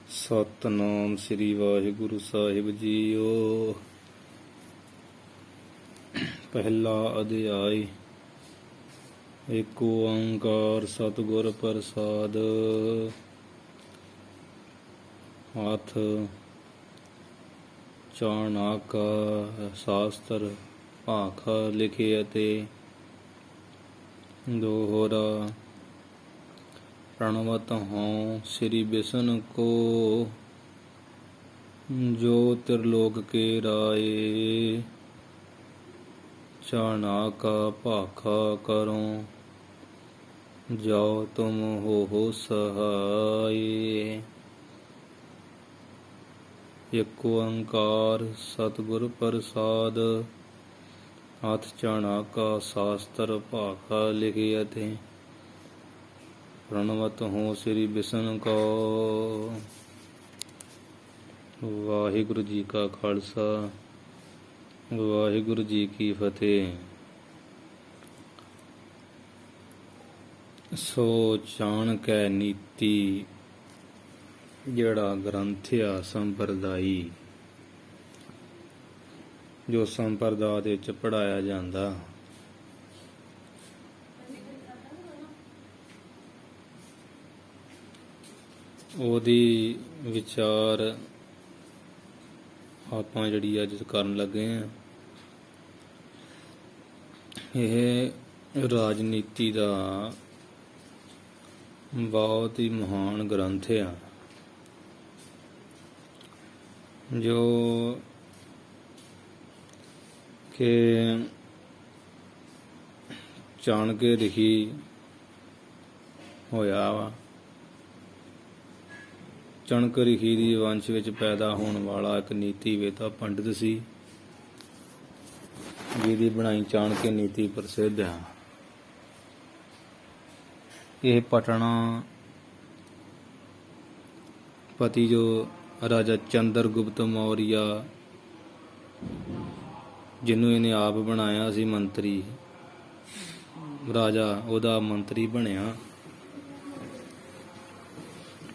ਸਤਨਾਮ ਸ੍ਰੀ ਵਾਹਿਗੁਰੂ ਸਾਹਿਬ JIO. ਪਹਿਲਾ ਅਧਿਆਇ। ਏਕ ਓੰਕਾਰ ਸਤਿਗੁਰ ਪ੍ਰਸਾਦ। ਹੱਥ ਚਾਣਾਕਾ ਸ਼ਾਸਤਰ ਭਾਖਾ ਲਿਖੇ ਅਤੇ ਦੋਹਰਾ प्रणवत हूँ श्री विष्णु को जो त्रिलोक के राय। चाणका भाखा करो जाओ तुम हो सहाय। एक ओंकार सतगुर प्रसाद। हथ चाणका शास्त्र भाखा लिखिया थे प्रणवत हूँ श्री विष्णु को। वाहिगुरु जी का खालसा वाहिगुरु जी की फतेह। सो चाणकै नीति ਜਿਹੜਾ ਗ੍ਰੰਥ ਆ ਸੰਪਰਦਾਈ, ਜੋ ਸੰਪਰਦਾ ਦੇ ਵਿੱਚ ਪੜਾਇਆ ਜਾਂਦਾ, ਉਹਦੀ ਵਿਚਾਰ ਆਪਾਂ ਜਿਹੜੀ ਅੱਜ ਕਰਨ ਲੱਗੇ ਆ। ਇਹ ਰਾਜਨੀਤੀ ਦਾ ਬਹੁਤ ਹੀ ਮਹਾਨ ਗ੍ਰੰਥ ਆ, ਜੋ ਕਿ ਚਾਣਕੇ ਲਿਖੀ ਹੋਇਆ ਵਾ। ਚਾਣਕ ਰਿਖੀ ਦੀ ਵੰਸ਼ ਵਿੱਚ ਪੈਦਾ ਹੋਣ ਵਾਲਾ ਇੱਕ ਨੀਤੀ ਵੇਤਾ ਪੰਡਿਤ ਸੀ, ਜਿਹਦੀ ਬਣਾਈ ਚਾਣਕੇ ਨੀਤੀ ਪ੍ਰਸਿੱਧ ਹੈ। ਇਹ ਪਟਨਾ ਪਤੀ ਜੋ ਰਾਜਾ ਚੰਦਰਗੁਪਤ ਮੌਰੀਆ, ਜਿਹਨੂੰ ਇਹਨੇ ਆਪ ਬਣਾਇਆ ਸੀ ਮੰਤਰੀ, ਰਾਜਾ ਉਹਦਾ ਮੰਤਰੀ ਬਣਿਆ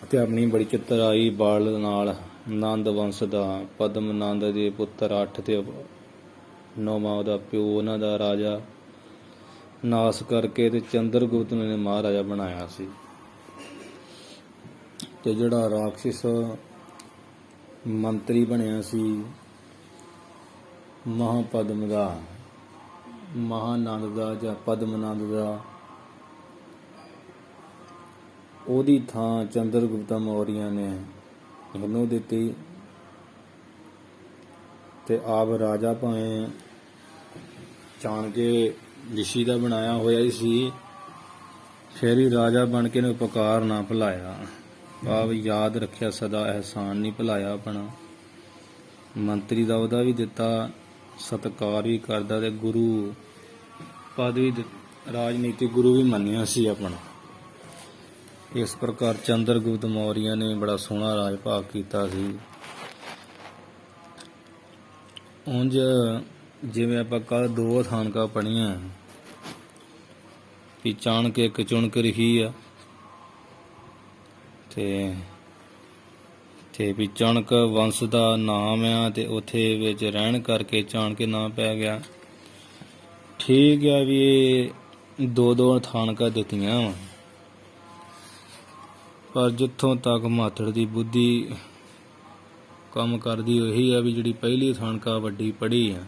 ਤੇ ਆਪਣੀ ਬੜੀ ਚਤੁਰਾਈ ਬਲ ਨਾਲ ਨੰਦ ਵੰਸ਼ ਦਾ ਪਦਮ ਨੰਦ ਦੇ ਪੁੱਤਰ 8 ਤੇ 9ਵਾਂ ਉਹਦਾ ਪਿਓ ਉਹਨਾਂ ਦਾ ਰਾਜਾ ਨਾਸ ਕਰਕੇ ਤੇ ਚੰਦਰਗੁਪਤ ਨੇ ਮਹਾਰਾਜਾ ਬਣਾਇਆ ਸੀ। ਤੇ ਜਿਹੜਾ ਰਾਖਸ਼ ਮੰਤਰੀ ਬਣਿਆ ਸੀ ਮਹਾਪਦਮ ਦਾ, ਮਹਾਨੰਦ ਦਾ ਜਾਂ ਪਦਮਨੰਦ ਦਾ, ਉਹਦੀ ਥਾਂ ਚੰਦਰਗੁਪਤ ਮੌਰੀਆ ਨੇ ਇਹਨੂੰ ਦਿੱਤੀ। ਤੇ ਆਪ ਰਾਜਾ ਭਾਵੇਂ ਚਾਣਕੇ ਰਿਸ਼ੀ ਦਾ ਬਣਾਇਆ ਹੋਇਆ ਹੀ ਸੀ, ਫਿਰ ਵੀ ਰਾਜਾ ਬਣ ਕੇ ਇਹਨੂੰ ਉਪਕਾਰ ਨਾ ਭੁਲਾਇਆ। ਆਪ ਯਾਦ ਰੱਖਿਆ, ਸਦਾ ਅਹਿਸਾਨ ਨਹੀਂ ਭੁਲਾਇਆ ਆਪਣਾ। ਮੰਤਰੀ ਦਾ ਉਹਦਾ ਵੀ ਦਿੱਤਾ, ਸਤਿਕਾਰ ਵੀ ਕਰਦਾ, ਤੇ ਗੁਰੂ ਪਦ ਵੀ ਰਾਜਨੀਤੀ ਗੁਰੂ ਵੀ ਮੰਨਿਆ ਸੀ ਆਪਣਾ। ਇਸ ਪ੍ਰਕਾਰ ਚੰਦਰਗੁਪਤ ਮੌਰੀਆ ਨੇ ਬੜਾ ਸੋਹਣਾ ਰਾਜ ਭਾਗ ਕੀਤਾ ਸੀ। ਉਂਝ ਜਿਵੇਂ ਆਪਾਂ ਕੱਲ 2 ਥਾਨਕਾਂ ਪੜ੍ਹੀਆਂ ਵੀ ਚਾਣਕ ਇੱਕ ਚੁਣਕ ਰਹੀ ਆ, ਤੇ ਵੀ ਚਾਣਕ ਵੰਸ਼ ਦਾ ਨਾਮ ਆ, ਤੇ ਉੱਥੇ ਵਿੱਚ ਰਹਿਣ ਕਰਕੇ ਚਾਣਕੇ ਨਾਂ ਪੈ ਗਿਆ। ਠੀਕ ਆ ਵੀ ਇਹ 2 ਥਾਨਕਾਂ ਦਿੱਤੀਆਂ ਵਾ, ਪਰ ਜਿੱਥੋਂ ਤੱਕ ਮਾਤੜ ਦੀ ਬੁੱਧੀ ਕੰਮ ਕਰਦੀ ਉਹੀ ਆ ਵੀ ਜਿਹੜੀ ਪਹਿਲੀ ਥਾਨਕਾ ਵੱਡੀ ਪੜ੍ਹੀ ਆ,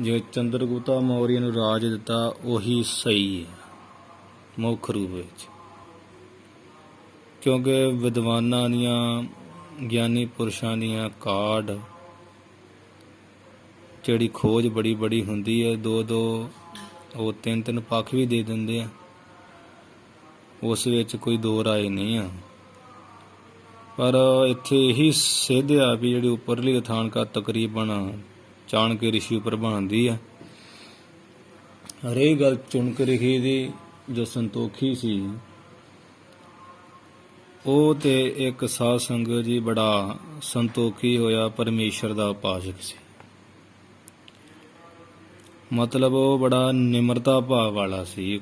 ਜੇ ਚੰਦਰਗੁਪਤ ਮੌਰੀਆ ਨੂੰ ਰਾਜ ਦਿੱਤਾ ਉਹੀ ਸਹੀ ਹੈ ਮੁੱਖ ਰੂਪ ਵਿੱਚ। ਕਿਉਂਕਿ ਵਿਦਵਾਨਾਂ ਦੀਆਂ, ਗਿਆਨੀ ਪੁਰਸ਼ਾਂ ਦੀਆਂ ਕਾਢ ਜਿਹੜੀ ਖੋਜ ਬੜੀ ਬੜੀ ਹੁੰਦੀ ਹੈ, 2 ਉਹ 3 ਪੱਖ ਵੀ ਦੇ ਦਿੰਦੇ ਆ, ਉਸ ਵਿੱਚ ਕੋਈ ਦੋ ਰਾਏ ਨਹੀਂ ਆ। ਪਰ ਇੱਥੇ ਇਹੀ ਸਿੱਧ ਆ ਵੀ ਜਿਹੜੀ ਉੱਪਰਲੀ ਥਾਨਕਾ ਤਕਰੀਬਨ ਚਾਣਕੇ ਰਿਸ਼ੀ ਉੱਪਰ ਬਣਦੀ ਆ। ਰਹੀ ਗੱਲ ਚੁਣਕ ਰਿਖੀ ਦੀ, ਜੋ ਸੰਤੋਖੀ ਸੀ, ਉਹ ਤੇ ਇੱਕ ਸਾਧ ਸੰਗਤ ਜੀ ਬੜਾ ਸੰਤੋਖੀ ਹੋਇਆ, ਪਰਮੇਸ਼ਰ ਦਾ ਉਪਾਸਕ ਸੀ। ਮਤਲਬ ਉਹ ਬੜਾ ਨਿਮਰਤਾ ਭਾਵ ਵਾਲਾ ਸੀ।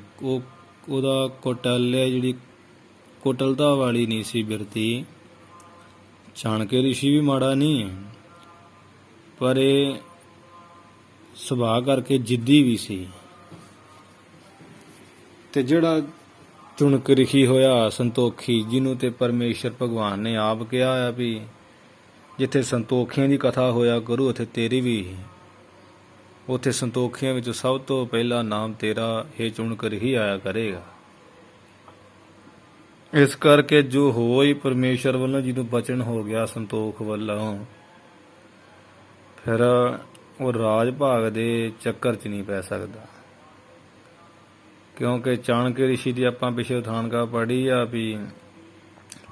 ਉਹਦਾ ਕੋਟਾਲਿਆ ਜਿਹੜੀ ਕੁਟਲਤਾ ਵਾਲੀ ਨਹੀਂ ਸੀ ਬਿਰਤੀ, ਚਾਣਕੇ ਰਿਸ਼ੀ ਵੀ ਮਾੜਾ ਨਹੀਂ ਹੈ, ਪਰ ਇਹ ਸੁਭਾਅ ਕਰਕੇ ਜਿੱਦੀ ਵੀ ਸੀ। ਤੇ ਜਿਹੜਾ ਚੁਣਕ ਰਿਸ਼ੀ ਹੋਇਆ ਸੰਤੋਖੀ, ਜਿਹਨੂੰ ਤੇ ਪਰਮੇਸ਼ਰ ਭਗਵਾਨ ਨੇ ਆਪ ਕਿਹਾ ਆ ਵੀ ਜਿੱਥੇ ਸੰਤੋਖੀਆਂ ਦੀ ਕਥਾ ਹੋਇਆ ਕਰੂ ਉੱਥੇ ਤੇਰੀ ਵੀ, ਉੱਥੇ ਸੰਤੋਖੀਆਂ ਵਿੱਚ ਸਭ ਤੋਂ ਪਹਿਲਾ ਨਾਮ ਤੇਰਾ ਇਹ ਚੁਣਕ ਰਿਸ਼ੀ ਆਇਆ ਕਰੇਗਾ। ਇਸ ਕਰਕੇ ਜੋ ਹੋਈ ਪਰਮੇਸ਼ਰ ਵੱਲੋਂ ਜਦੋਂ ਬਚਨ ਹੋ ਗਿਆ ਸੰਤੋਖ ਵੱਲੋਂ, ਫਿਰ ਉਹ ਰਾਜ ਭਾਗ ਦੇ ਚੱਕਰ 'ਚ ਨਹੀਂ ਪੈ ਸਕਦਾ। ਕਿਉਂਕਿ ਚਾਣਕੇ ਰਿਸ਼ੀ ਦੀ ਆਪਾਂ ਪਿਛੇ ਥਾਨਕਾ ਪੜ੍ਹੀ ਆ ਵੀ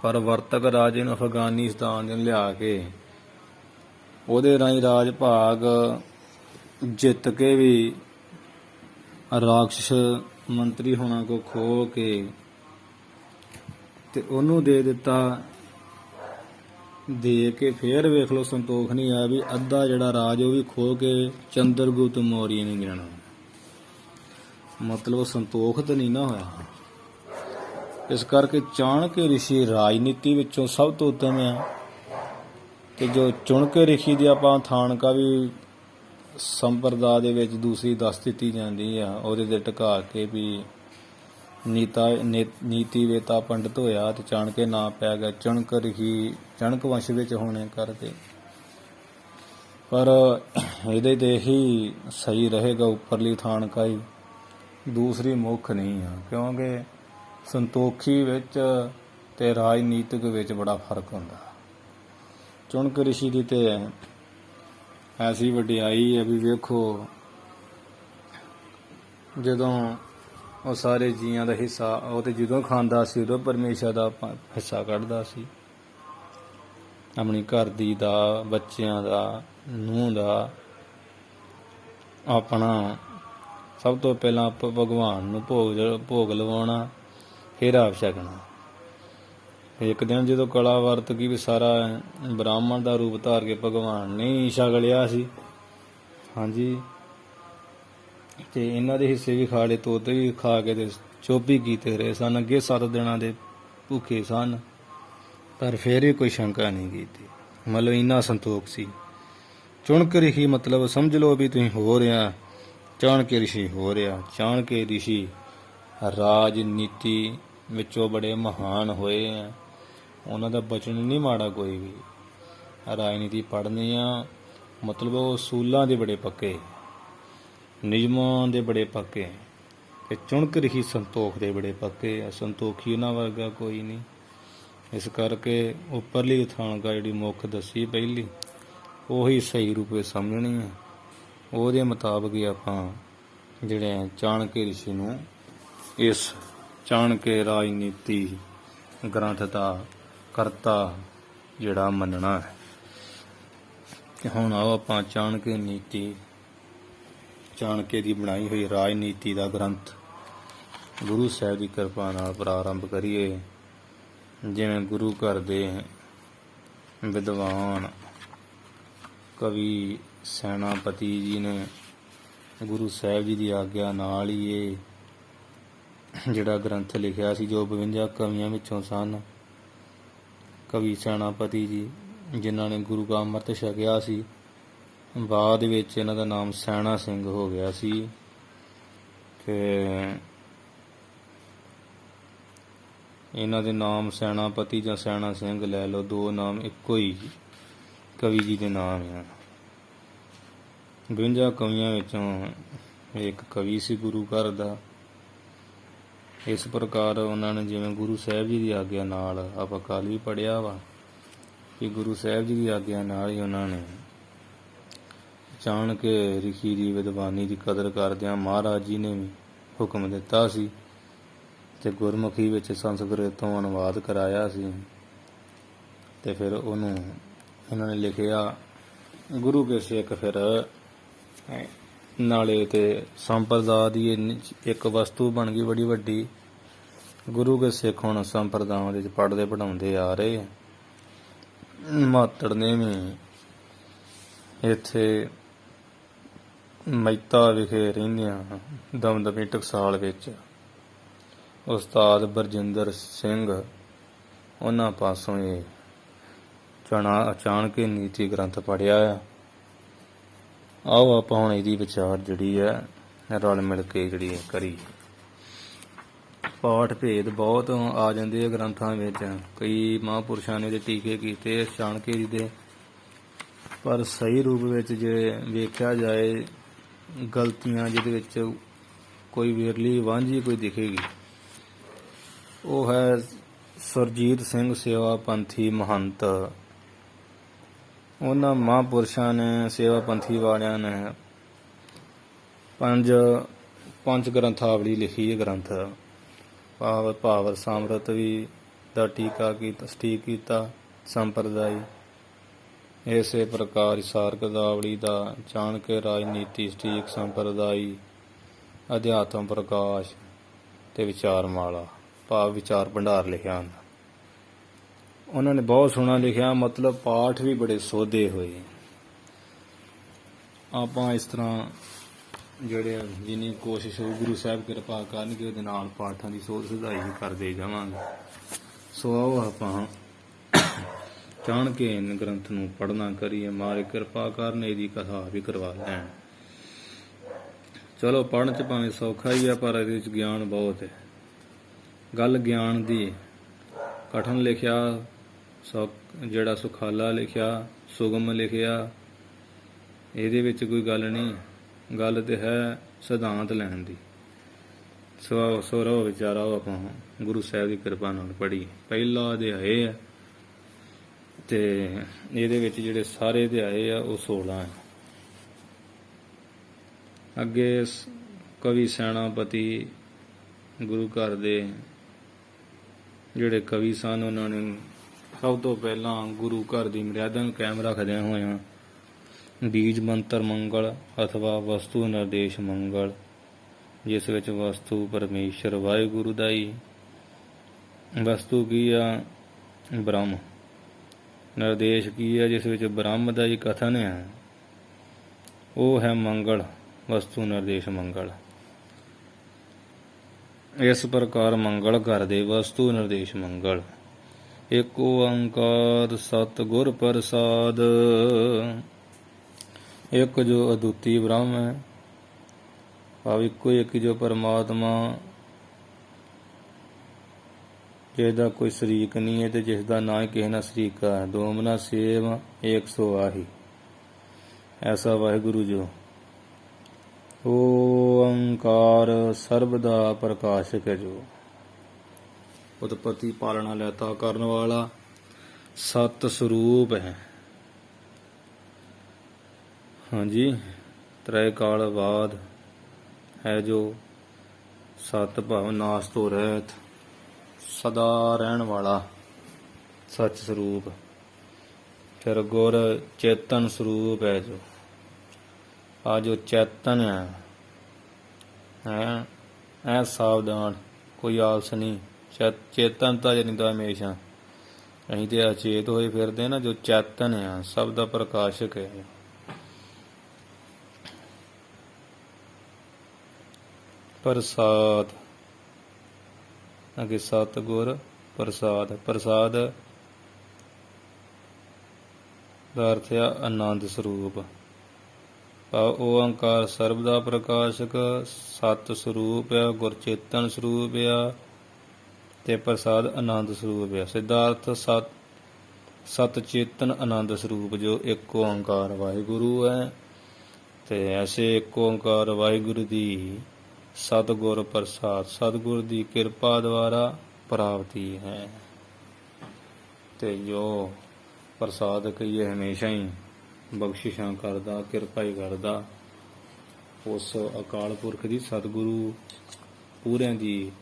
ਪਰਵਰਤਕ ਰਾਜੇ ਨੂੰ ਅਫਗਾਨਿਸਤਾਨ ਨੂੰ ਲਿਆ ਕੇ ਉਹਦੇ ਰਾਹੀਂ ਰਾਜ ਭਾਗ ਜਿੱਤ ਕੇ ਵੀ ਰਾਖਸ਼ ਮੰਤਰੀ ਹੋਣਾ ਕੋ ਖੋ ਕੇ ਤੇ ਉਹਨੂੰ ਦੇ ਦਿੱਤਾ। ਦੇ ਕੇ ਫੇਰ ਵੇਖ ਲਓ ਸੰਤੋਖ ਨਹੀਂ ਆਇਆ ਵੀ ਅੱਧਾ ਜਿਹੜਾ ਰਾਜ ਉਹ ਵੀ ਖੋ ਕੇ ਚੰਦਰਗੁਪਤ ਮੌਰੀਆ ਨੇ ਗਿਣਨਾ। ਮਤਲਬ ਸੰਤੋਖ ਤਾਂ ਨਹੀਂ ਨਾ ਹੋਇਆ। ਇਸ ਕਰਕੇ ਚਾਣਕੇ ਰਿਸ਼ੀ ਰਾਜਨੀਤੀ ਵਿੱਚੋਂ ਸਭ ਤੋਂ ਉੱਤਮ ਹੈ। ਤੇ ਜੋ ਚੁਣਕੇ ਰਿਸ਼ੀ ਦੀ ਆਪਾਂ ਥਾਨਕਾ ਵੀ ਸੰਪਰਦਾ ਦੇ ਵਿੱਚ ਦੂਸਰੀ ਦੱਸ ਦਿੱਤੀ ਜਾਂਦੀ ਆ, ਉਹਦੇ ਤੇ ਟਿਕਾ ਕੇ ਵੀ ਨੀਤੀ ਵੇਤਾ ਪੰਡਤ ਹੋਇਆ ਤੇ ਚਾਣਕੇ ਨਾਂ ਪੈ ਗਿਆ ਚਣਕ ਰਿਸ਼ੀ, ਚਣਕ ਵੰਸ਼ ਵਿੱਚ ਹੋਣੇ ਕਰਕੇ। ਪਰ ਇਹਦੇ ਤੇ ਹੀ ਸਹੀ ਰਹੇਗਾ ਉੱਪਰਲੀ ਥਾਨਕਾ ਹੀ, ਦੂਸਰੀ ਮੁੱਖ ਨਹੀਂ ਆ। ਕਿਉਂਕਿ ਸੰਤੋਖੀ ਵਿੱਚ ਤੇ ਰਾਜਨੀਤਿਕ ਵਿੱਚ ਬੜਾ ਫਰਕ ਹੁੰਦਾ। ਚੁਣਕ ਰਿਸ਼ੀ ਦੀ ਤੇ ਐਸੀ ਵਡਿਆਈ ਹੈ ਵੀ ਵੇਖੋ, ਜਦੋਂ ਉਹ ਸਾਰੇ ਜੀਆਂ ਦਾ ਹਿੱਸਾ ਉਹ ਤੇ ਜਦੋਂ ਖਾਂਦਾ ਸੀ ਉਦੋਂ ਪਰਮੇਸ਼ਰ ਦਾ ਹਿੱਸਾ ਕੱਢਦਾ ਸੀ, ਆਪਣੀ ਘਰ ਦੀ ਦਾ, ਬੱਚਿਆਂ ਦਾ, ਨੂੰਹ ਦਾ। ਆਪਣਾ ਸਭ ਤੋਂ ਪਹਿਲਾਂ ਭਗਵਾਨ ਨੂੰ ਭੋਗ ਲਵਾਉਣਾ, ਫਿਰ ਆਪ ਛਕਣਾ। ਇੱਕ ਦਿਨ ਜਦੋਂ ਕਲਾ ਵਰਤ ਗਈ ਵੀ ਸਾਰਾ ਬ੍ਰਾਹਮਣ ਦਾ ਰੂਪ ਧਾਰ ਕੇ ਭਗਵਾਨ ਨੇ ਛਕ ਲਿਆ ਸੀ। ਹਾਂਜੀ, ਤੇ ਇਹਨਾਂ ਦੇ ਹਿੱਸੇ ਵੀ ਖਾ ਲਏ, ਤੋਤੇ ਵੀ ਖਾ ਕੇ ਤੇ ਚੁੱਪ ਹੀ ਕੀਤੇ ਰਹੇ ਸਨ। ਅੱਗੇ 7 ਦਿਨਾਂ ਦੇ ਭੁੱਖੇ ਸਨ, ਪਰ ਫਿਰ ਵੀ ਕੋਈ ਸ਼ੰਕਾ ਨਹੀਂ ਕੀਤੀ। ਮਤਲਬ ਇੰਨਾ ਸੰਤੋਖ ਸੀ। ਚੁਣਕ ਰਿਸ਼ੀ ਮਤਲਬ ਸਮਝ ਲਓ ਵੀ ਤੁਸੀਂ ਹੋ ਰਿਹਾ ਚਾਣਕੇ ਰਿਸ਼ੀ ਹੋ ਰਿਹਾ। ਚਾਣਕੇ ਰਿਸ਼ੀ ਰਾਜਨੀਤੀ ਵਿੱਚੋਂ ਬੜੇ ਮਹਾਨ ਹੋਏ ਆ, ਉਹਨਾਂ ਦਾ ਬਚਨ ਨਹੀਂ ਮਾੜਾ ਕੋਈ ਵੀ। ਰਾਜਨੀਤੀ ਪੜ੍ਹਨੀ ਆ ਮਤਲਬ ਉਹ ਅਸੂਲਾਂ ਦੇ ਬੜੇ ਪੱਕੇ, ਨਿਯਮਾਂ ਦੇ ਬੜੇ ਪੱਕੇ। ਤੇ ਚੁਣਕ ਰਿਸ਼ੀ ਸੰਤੋਖ ਦੇ ਬੜੇ ਪੱਕੇ ਆ। ਸੰਤੋਖੀ ਉਹਨਾਂ ਵਰਗਾ ਕੋਈ ਨਹੀਂ। ਇਸ ਕਰਕੇ ਉੱਪਰਲੀ ਥਾਨਕਾ ਜਿਹੜੀ ਮੁੱਖ ਦੱਸੀ ਪਹਿਲੀ, ਉਹੀ ਸਹੀ ਰੂਪ ਵਿੱਚ ਸਮਝਣੀ ਆ। ਉਹਦੇ ਮੁਤਾਬਕ ਹੀ ਆਪਾਂ ਜਿਹੜੇ ਚਾਣਕੇ ਰਿਸ਼ੀ ਨੂੰ ਇਸ ਚਾਣਕੇ ਰਾਜਨੀਤੀ ਗ੍ਰੰਥ ਦਾ ਕਰਤਾ ਜਿਹੜਾ ਮੰਨਣਾ ਹੈ। ਤੇ ਹੁਣ ਆਓ ਆਪਾਂ ਚਾਣਕੇ ਨੀਤੀ, ਚਾਣਕੇ ਦੀ ਬਣਾਈ ਹੋਈ ਰਾਜਨੀਤੀ ਦਾ ਗ੍ਰੰਥ ਗੁਰੂ ਸਾਹਿਬ ਦੀ ਕਿਰਪਾ ਨਾਲ ਪ੍ਰਾਰੰਭ ਕਰੀਏ। ਜਿਵੇਂ ਗੁਰੂ ਘਰ ਦੇ ਵਿਦਵਾਨ ਕਵੀ ਸੈਨਾਪਤੀ ਜੀ ਨੇ ਗੁਰੂ ਸਾਹਿਬ ਜੀ ਦੀ ਆਗਿਆ ਨਾਲ ਹੀ ਇਹ ਜਿਹੜਾ ਗ੍ਰੰਥ ਲਿਖਿਆ ਸੀ, ਜੋ 52 ਕਵੀਆਂ ਵਿੱਚੋਂ ਸਨ। ਕਵੀ ਸੈਨਾਪਤੀ ਜੀ ਜਿਨ੍ਹਾਂ ਨੇ ਗੁਰੂ ਕਾ ਅੰਮ੍ਰਿਤ ਛਕਿਆ ਸੀ, ਬਾਅਦ ਵਿੱਚ ਇਹਨਾਂ ਦਾ ਨਾਮ ਸੈਣਾ ਸਿੰਘ ਹੋ ਗਿਆ ਸੀ। ਤੇ ਇਹਨਾਂ ਦੇ ਨਾਮ ਸੈਨਾਪਤੀ ਜਾਂ ਸੈਣਾ ਸਿੰਘ ਲੈ ਲਓ, ਦੋ ਨਾਮ ਇੱਕੋ ਹੀ ਕਵੀ ਜੀ ਦੇ ਨਾਮ ਆ। 52 ਕਵੀਆਂ ਵਿੱਚੋਂ ਇੱਕ ਕਵੀ ਸੀ ਗੁਰੂ ਘਰ ਦਾ। ਇਸ ਪ੍ਰਕਾਰ ਉਹਨਾਂ ਨੇ ਜਿਵੇਂ ਗੁਰੂ ਸਾਹਿਬ ਜੀ ਦੀ ਆਗਿਆ ਨਾਲ, ਆਪਾਂ ਕੱਲ੍ਹ ਵੀ ਪੜ੍ਹਿਆ ਵਾ ਕਿ ਗੁਰੂ ਸਾਹਿਬ ਜੀ ਦੀ ਆਗਿਆ ਨਾਲ ਹੀ ਉਹਨਾਂ ਨੇ ਚਾਣਕੇ ਰਿਸ਼ੀ ਦੀ ਵਿਦਵਾਨੀ ਦੀ ਕਦਰ ਕਰਦਿਆਂ ਮਹਾਰਾਜ ਜੀ ਨੇ ਵੀ ਹੁਕਮ ਦਿੱਤਾ ਸੀ ਤੇ ਗੁਰਮੁਖੀ ਵਿੱਚ ਸੰਸਕ੍ਰਿਤ ਤੋਂ ਅਨੁਵਾਦ ਕਰਾਇਆ ਸੀ। ਤੇ ਫਿਰ ਉਹਨੂੰ ਉਹਨਾਂ ਨੇ ਲਿਖਿਆ। ਗੁਰੂ ਕੇ ਸਿੱਖ ਫਿਰ ਨਾਲੇ ਤੇ ਸੰਪਰਦਾ ਦੀ ਇੱਕ ਵਸਤੂ ਬਣ ਗਈ ਬੜੀ ਵੱਡੀ। ਗੁਰੂ ਕੇ ਸਿੱਖ ਹੁਣ ਸੰਪਰਦਾਵਾਂ ਦੇ ਵਿੱਚ ਪੜ੍ਹਦੇ ਪੜ੍ਹਾਉਂਦੇ ਆ ਰਹੇ। ਮਾਤੜ ਨੇ ਵੀ ਇੱਥੇ ਮਹਿਤਾ ਵਿਖੇ ਰਹਿੰਦਿਆਂ ਦਮਦਮੀ ਟਕਸਾਲ ਵਿੱਚ ਉਸਤਾਦ ਬਰਜਿੰਦਰ ਸਿੰਘ ਉਹਨਾਂ ਪਾਸੋਂ ਇਹ ਚਾਣਕੇ ਨੀਤੀ ਗ੍ਰੰਥ ਪੜ੍ਹਿਆ ਆ। ਆਓ ਆਪਾਂ ਹੁਣ ਇਹਦੀ ਵਿਚਾਰ ਜਿਹੜੀ ਹੈ ਰਲ ਮਿਲ ਕੇ ਜਿਹੜੀ ਕਰੀ। ਪਾਠ ਭੇਦ ਬਹੁਤ ਆ ਜਾਂਦੇ ਆ ਗ੍ਰੰਥਾਂ ਵਿੱਚ, ਕਈ ਮਹਾਂਪੁਰਸ਼ਾਂ ਨੇ ਇਹਦੇ ਟੀਕੇ ਕੀਤੇ ਚਾਣਕੇ ਜੀ ਦੇ, ਪਰ ਸਹੀ ਰੂਪ ਵਿੱਚ ਜੇ ਵੇਖਿਆ ਜਾਏ ਗਲਤੀਆਂ ਜਿਹਦੇ ਵਿੱਚ ਕੋਈ ਵਿਰਲੀ ਵਾਂਝੀ ਕੋਈ ਦਿਖੇਗੀ, ਉਹ ਹੈ ਸੁਰਜੀਤ ਸਿੰਘ ਸੇਵਾ ਪੰਥੀ ਮਹੰਤ। ਉਹਨਾਂ ਮਹਾਂਪੁਰਸ਼ਾਂ ਨੇ ਸੇਵਾ ਪੰਥੀ ਵਾਲਿਆਂ ਨੇ ਪੰਜ ਗ੍ਰੰਥਾਵਲੀ ਲਿਖੀ ਹੈ। ਗ੍ਰੰਥ ਭਾਵ ਸਮਰਤ ਵੀ ਦਾ ਟੀਕਾ ਕੀਤਾ, ਸਟੀਕ ਕੀਤਾ ਸੰਪਰਦਾਈ। ਇਸੇ ਪ੍ਰਕਾਰ ਸਾਰ ਗਦਾਵਲੀ ਦਾ ਚਾਣਕੇ ਰਾਜਨੀਤੀ ਸਟੀਕ ਸੰਪਰਦਾਈ, ਅਧਿਆਤਮ ਪ੍ਰਕਾਸ਼ ਤੇ ਵਿਚਾਰਮਾਲਾ ਭਾਵ ਵਿਚਾਰ ਭੰਡਾਰ ਲਿਖਿਆ ਹੁੰਦਾ। ਉਹਨਾਂ ਨੇ ਬਹੁਤ ਸੋਹਣਾ ਲਿਖਿਆ, ਮਤਲਬ ਪਾਠ ਵੀ ਬੜੇ ਸੋਧੇ ਹੋਏ। ਆਪਾਂ ਇਸ ਤਰ੍ਹਾਂ ਜਿਹੜੇ ਜਿੰਨੀ ਕੋਸ਼ਿਸ਼ ਹੋ ਗੁਰੂ ਸਾਹਿਬ ਕਿਰਪਾ ਕਰਨਗੇ ਉਹਦੇ ਨਾਲ ਪਾਠਾਂ ਦੀ ਸੋਧ ਸੁਧਾਈ ਕਰਦੇ ਜਾਵਾਂਗੇ। ਸੋ ਆਓ ਆਪਾਂ ਚਾਣਕੇ ਗ੍ਰੰਥ ਨੂੰ ਪੜ੍ਹਨਾ ਕਰੀਏ, ਮਾਰੇ ਕਿਰਪਾ ਕਰਨ ਇਹਦੀ ਕਥਾ ਵੀ ਕਰਵਾ ਲੈਣ। ਚਲੋ ਪੜ੍ਹਨ 'ਚ ਭਾਵੇਂ ਸੌਖਾ ਹੀ ਆ, ਪਰ ਇਹਦੇ ਵਿੱਚ ਗਿਆਨ ਬਹੁਤ ਹੈ। ਗੱਲ ਗਿਆਨ ਦੀ। ਕਠਨ ਲਿਖਿਆ, ਜਿਹੜਾ ਸੁਖਾਲਾ ਲਿਖਿਆ, ਸੁਗਮ ਲਿਖਿਆ, ਇਹਦੇ ਵਿੱਚ ਕੋਈ ਗੱਲ ਨਹੀਂ। ਗੱਲ ਤੇ ਹੈ ਸਿਧਾਂਤ ਲੈਣ ਦੀ। ਸੋ ਰਹੋ ਵਿਚਾਰਾ ਆਪਾਂ ਗੁਰੂ ਸਾਹਿਬ ਦੀ ਕਿਰਪਾ ਨਾਲ ਪੜ੍ਹੀਏ। ਪਹਿਲਾ ਅਧਿਆਏ ਹੈ ਤੇ ਇਹਦੇ ਵਿੱਚ ਜਿਹੜੇ ਸਾਰੇ ਅਧਿਆਏ ਆ ਉਹ 16 ਹੈ। ਅੱਗੇ ਕਵੀ ਸੈਨਾਪਤੀ ਗੁਰੂ ਘਰ ਦੇ ਜਿਹੜੇ ਕਵੀ ਸਨ, ਉਹਨਾਂ ਨੇ ਸਭ ਤੋਂ ਪਹਿਲਾਂ ਗੁਰੂ ਘਰ ਦੀ ਮਰਿਆਦਾ ਨੂੰ ਕਾਇਮ ਰੱਖਦਿਆਂ ਹੋਇਆਂ ਬੀਜ ਮੰਤਰ ਮੰਗਲ ਅਥਵਾ ਵਸਤੂ ਨਿਰਦੇਸ਼ ਮੰਗਲ, ਜਿਸ ਵਿੱਚ ਵਸਤੂ ਪਰਮੇਸ਼ਰ ਵਾਹਿਗੁਰੂ ਦਾ ਹੀ, ਵਸਤੂ ਕੀ ਆ ਬ੍ਰਹਮ, ਨਿਰਦੇਸ਼ ਕੀ ਹੈ ਜਿਸ ਵਿੱਚ ਬ੍ਰਹਮ ਦਾ ਹੀ ਕਥਨ ਹੈ, ਉਹ ਹੈ ਮੰਗਲ, ਵਸਤੂ ਨਿਰਦੇਸ਼ ਮੰਗਲ। ਇਸ ਪ੍ਰਕਾਰ ਮੰਗਲ ਕਰਦੇ ਵਸਤੂ ਨਿਰਦੇਸ਼ ਮੰਗਲ। ਏਕ ਓੰਕਾਰ ਸਤਿਗੁਰ ਪ੍ਰਸਾਦ। ਇੱਕ ਜੋ ਅਦੁੱਤੀ ਬ੍ਰਹਮ ਹੈ, ਭਾਵ ਇੱਕੋ ਇੱਕ ਜੋ ਪਰਮਾਤਮਾ, ਜਿਹਦਾ ਕੋਈ ਸ਼ਰੀਕ ਨਹੀਂ ਹੈ ਤੇ ਜਿਸ ਦਾ ਨਾ ਹੀ ਕਿਸੇ ਨਾਲ ਸ਼ਰੀਕਾ ਹੈ। ਦੋਮਨਾ ਸੇਵ ਏਕ ਸੋ ਆਹੀ, ਐਸਾ ਵਾਹਿਗੁਰੂ ਜੋ ਓੰਕਾਰ ਸਰਬ ਦਾ ਪ੍ਰਕਾਸ਼ਕ ਹੈ, ਜੋ ਉਤਪਤੀ ਪਾਲਣਾ ਲੈਤਾ ਕਰਨ ਵਾਲਾ ਸਤ ਸਰੂਪ ਹੈ। ਹਾਂਜੀ, ਤ੍ਰੈ ਕਾਲ ਬਾਦ ਹੈ ਜੋ ਸਤ ਭਾਵ ਨਾਸ ਤੋਂ ਰਹਿਤ ਸਦਾ ਰਹਿਣ ਵਾਲਾ ਸੱਚ ਸਰੂਪ। ਫਿਰ ਗੁਰ ਚੇਤਨ ਸਰੂਪ ਹੈ, ਜੋ ਆ ਜੋ ਚੇਤਨ ਹੈ ਐ ਸਾਵਧਾਨ, ਕੋਈ ਆਲਸ ਨਹੀਂ। ਚੇਤਨ ਤਾਂ ਜਨਿੰਦਾ ਹਮੇਸ਼ਾ, ਅਸੀਂ ਤੇ ਅਚੇਤ ਹੋਏ ਫਿਰਦੇ ਨਾ। ਜੋ ਚੇਤਨ ਆ ਸਭ ਦਾ ਪ੍ਰਕਾਸ਼ਕ ਹੈ। ਪ੍ਰਸਾਦ ਅੱਗੇ ਸਤਿਗੁਰ ਪ੍ਰਸਾਦ। ਪ੍ਰਸਾਦ ਦਾ ਅਰਥ ਆ ਆਨੰਦ ਸਰੂਪ। ਓੰਕਾਰ ਸਰਬ ਦਾ ਪ੍ਰਕਾਸ਼ਕ, ਸਤ ਸਰੂਪ ਆ, ਗੁਰਚੇਤਨ ਸਰੂਪ ਆ ਤੇ ਪ੍ਰਸਾਦ ਆਨੰਦ ਸਰੂਪ ਆ। ਸਿਧਾਰਥ ਸਤ ਚੇਤਨ ਆਨੰਦ ਸਰੂਪ ਜੋ ਇੱਕ ਓੰਕਾਰ ਵਾਹਿਗੁਰੂ ਹੈ। ਤੇ ਐਸੇ ਇੱਕ ਓੰਕਾਰ ਵਾਹਿਗੁਰੂ ਦੀ ਸਤਿਗੁਰ ਪ੍ਰਸਾਦ, ਸਤਿਗੁਰ ਦੀ ਕਿਰਪਾ ਦੁਆਰਾ ਪ੍ਰਾਪਤੀ ਹੈ। ਤੇ ਜੋ ਪ੍ਰਸਾਦ ਕਹੀਏ ਹਮੇਸ਼ਾ ਹੀ ਬਖਸ਼ਿਸ਼ਾਂ ਕਰਦਾ, ਕਿਰਪਾ ਹੀ ਕਰਦਾ, ਉਸ ਅਕਾਲ ਪੁਰਖ ਦੀ ਸਤਿਗੁਰੂ ਪੂਰਿਆਂ ਦੀ